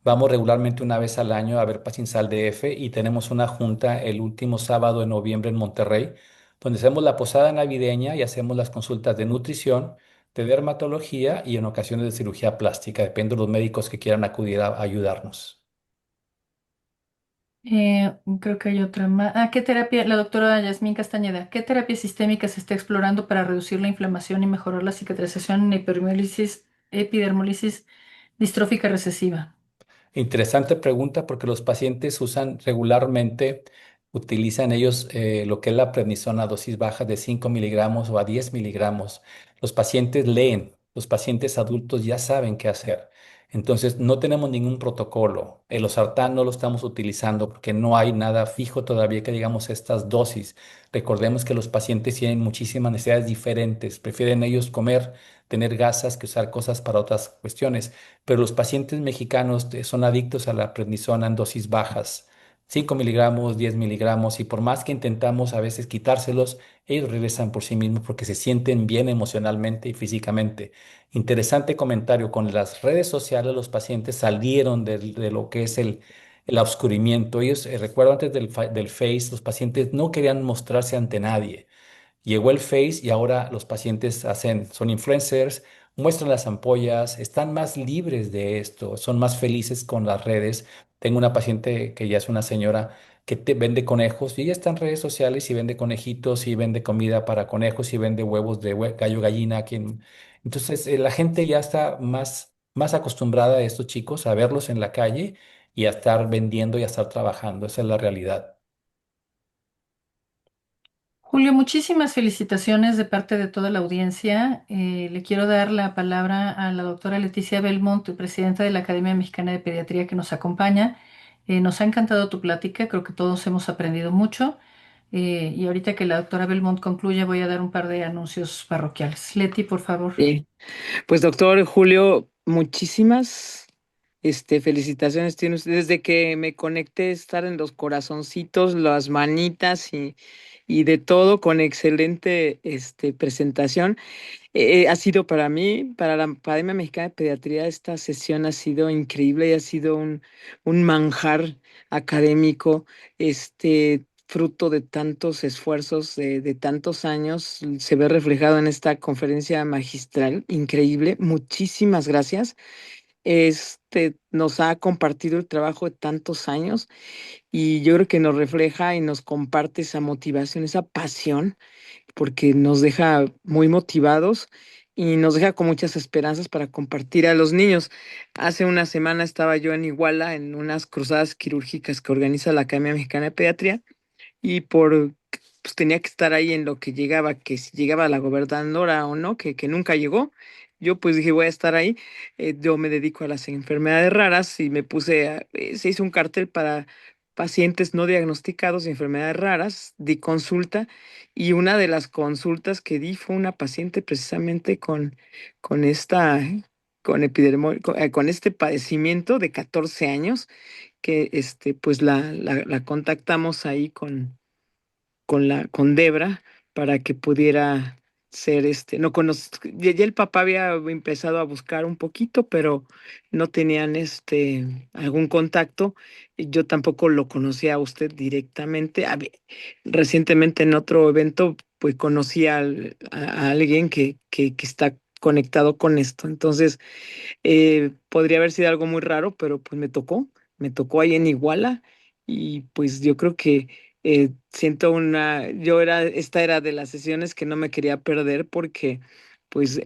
Vamos regularmente una vez al año a ver pacientes al DF y tenemos una junta el último sábado de noviembre en Monterrey, donde hacemos la posada navideña y hacemos las consultas de nutrición, de dermatología y en ocasiones de cirugía plástica. Depende de los médicos que quieran acudir a ayudarnos. Creo que hay otra más. ¿Qué terapia, la doctora Yasmín Castañeda, qué terapia sistémica se está explorando para reducir la inflamación y mejorar la cicatrización en epidermolisis distrófica recesiva? Interesante pregunta porque los pacientes usan regularmente, utilizan ellos lo que es la prednisona a dosis baja de 5 miligramos o a 10 miligramos. Los pacientes leen, los pacientes adultos ya saben qué hacer. Entonces, no tenemos ningún protocolo. El losartán no lo estamos utilizando porque no hay nada fijo todavía que digamos estas dosis. Recordemos que los pacientes tienen muchísimas necesidades diferentes. Prefieren ellos comer, tener gasas que usar cosas para otras cuestiones, pero los pacientes mexicanos son adictos a la prednisona en dosis bajas, 5 miligramos, 10 miligramos, y por más que intentamos a veces quitárselos, ellos regresan por sí mismos porque se sienten bien emocionalmente y físicamente. Interesante comentario, con las redes sociales los pacientes salieron de lo que es el oscurimiento. Ellos, recuerdo antes del Face, los pacientes no querían mostrarse ante nadie. Llegó el Face y ahora los pacientes son influencers, muestran las ampollas, están más libres de esto, son más felices con las redes. Tengo una paciente que ya es una señora que vende conejos y ella está en redes sociales y vende conejitos y vende comida para conejos y vende huevos de gallo gallina. Entonces la gente ya está más acostumbrada a estos chicos, a verlos en la calle y a estar vendiendo y a estar trabajando. Esa es la realidad. Julio, muchísimas felicitaciones de parte de toda la audiencia. Le quiero dar la palabra a la doctora Leticia Belmont, presidenta de la Academia Mexicana de Pediatría, que nos acompaña. Nos ha encantado tu plática, creo que todos hemos aprendido mucho. Y ahorita que la doctora Belmont concluya, voy a dar un par de anuncios parroquiales. Leti, por favor. Sí. Pues doctor Julio, muchísimas felicitaciones tiene usted. Desde que me conecté, estar en los corazoncitos, las manitas y de todo, con excelente presentación. Ha sido para mí, para la Academia Mexicana de Pediatría, esta sesión ha sido increíble y ha sido un manjar académico, fruto de tantos esfuerzos, de tantos años, se ve reflejado en esta conferencia magistral, increíble. Muchísimas gracias. Nos ha compartido el trabajo de tantos años y yo creo que nos refleja y nos comparte esa motivación, esa pasión porque nos deja muy motivados y nos deja con muchas esperanzas para compartir a los niños. Hace una semana estaba yo en Iguala en unas cruzadas quirúrgicas que organiza la Academia Mexicana de Pediatría y pues tenía que estar ahí en lo que llegaba, que si llegaba la gobernadora o no, que nunca llegó. Yo pues dije, voy a estar ahí. Yo me dedico a las enfermedades raras y se hizo un cartel para pacientes no diagnosticados de enfermedades raras, di consulta y una de las consultas que di fue una paciente precisamente con esta, con este padecimiento de 14 años que pues la contactamos ahí con Debra para que pudiera ser no ya el papá había empezado a buscar un poquito, pero no tenían algún contacto. Y yo tampoco lo conocía a usted directamente. Recientemente en otro evento, pues conocí a alguien que está conectado con esto. Entonces, podría haber sido algo muy raro, pero pues me tocó ahí en Iguala y pues yo creo que esta era de las sesiones que no me quería perder porque pues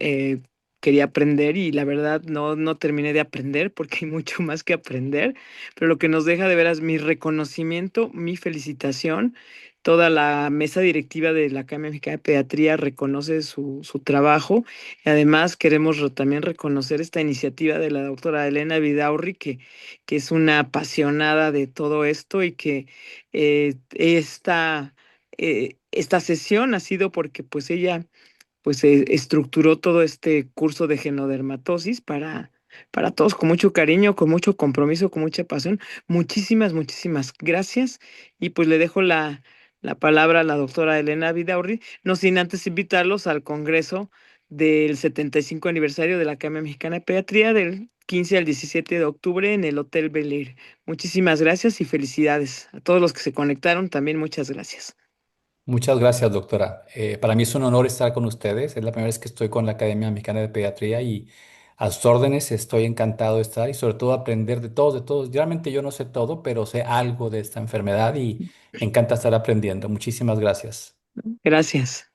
quería aprender y la verdad no terminé de aprender porque hay mucho más que aprender, pero lo que nos deja de veras mi reconocimiento, mi felicitación. Toda la mesa directiva de la Academia Mexicana de Pediatría reconoce su trabajo. Además, queremos también reconocer esta iniciativa de la doctora Elena Vidaurri, que es una apasionada de todo esto y que esta sesión ha sido porque pues ella pues estructuró todo este curso de genodermatosis para todos con mucho cariño, con mucho compromiso, con mucha pasión. Muchísimas gracias. Y pues le dejo la palabra a la doctora Elena Vidaurri, no sin antes invitarlos al Congreso del 75 aniversario de la Academia Mexicana de Pediatría del 15 al 17 de octubre en el Hotel Bel Air. Muchísimas gracias y felicidades. A todos los que se conectaron, también muchas gracias. Muchas gracias, doctora. Para mí es un honor estar con ustedes. Es la primera vez que estoy con la Academia Mexicana de Pediatría y a sus órdenes estoy encantado de estar y sobre todo aprender de todos, de todos. Realmente yo no sé todo, pero sé algo de esta enfermedad y me encanta estar aprendiendo. Muchísimas gracias. Gracias.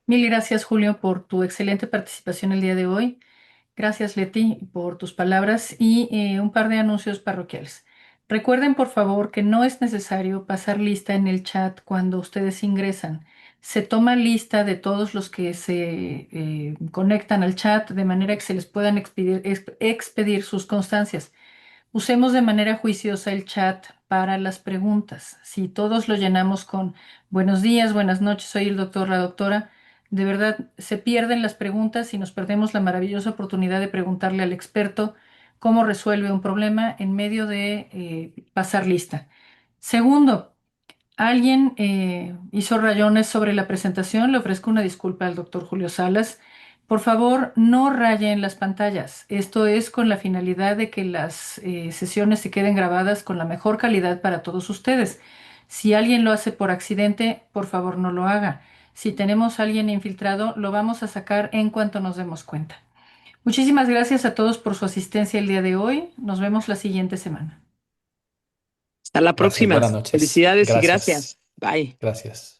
Mil gracias, Julio, por tu excelente participación el día de hoy. Gracias, Leti, por tus palabras y un par de anuncios parroquiales. Recuerden, por favor, que no es necesario pasar lista en el chat cuando ustedes ingresan. Se toma lista de todos los que se conectan al chat de manera que se les puedan expedir sus constancias. Usemos de manera juiciosa el chat para las preguntas. Si todos lo llenamos con buenos días, buenas noches, soy el doctor, la doctora, de verdad se pierden las preguntas y nos perdemos la maravillosa oportunidad de preguntarle al experto cómo resuelve un problema en medio de pasar lista. Segundo, alguien hizo rayones sobre la presentación. Le ofrezco una disculpa al doctor Julio Salas. Por favor, no rayen las pantallas. Esto es con la finalidad de que las sesiones se queden grabadas con la mejor calidad para todos ustedes. Si alguien lo hace por accidente, por favor no lo haga. Si tenemos a alguien infiltrado, lo vamos a sacar en cuanto nos demos cuenta. Muchísimas gracias a todos por su asistencia el día de hoy. Nos vemos la siguiente semana. Hasta la Gracias. próxima. Buenas noches. Felicidades y Gracias. gracias. Bye. Gracias.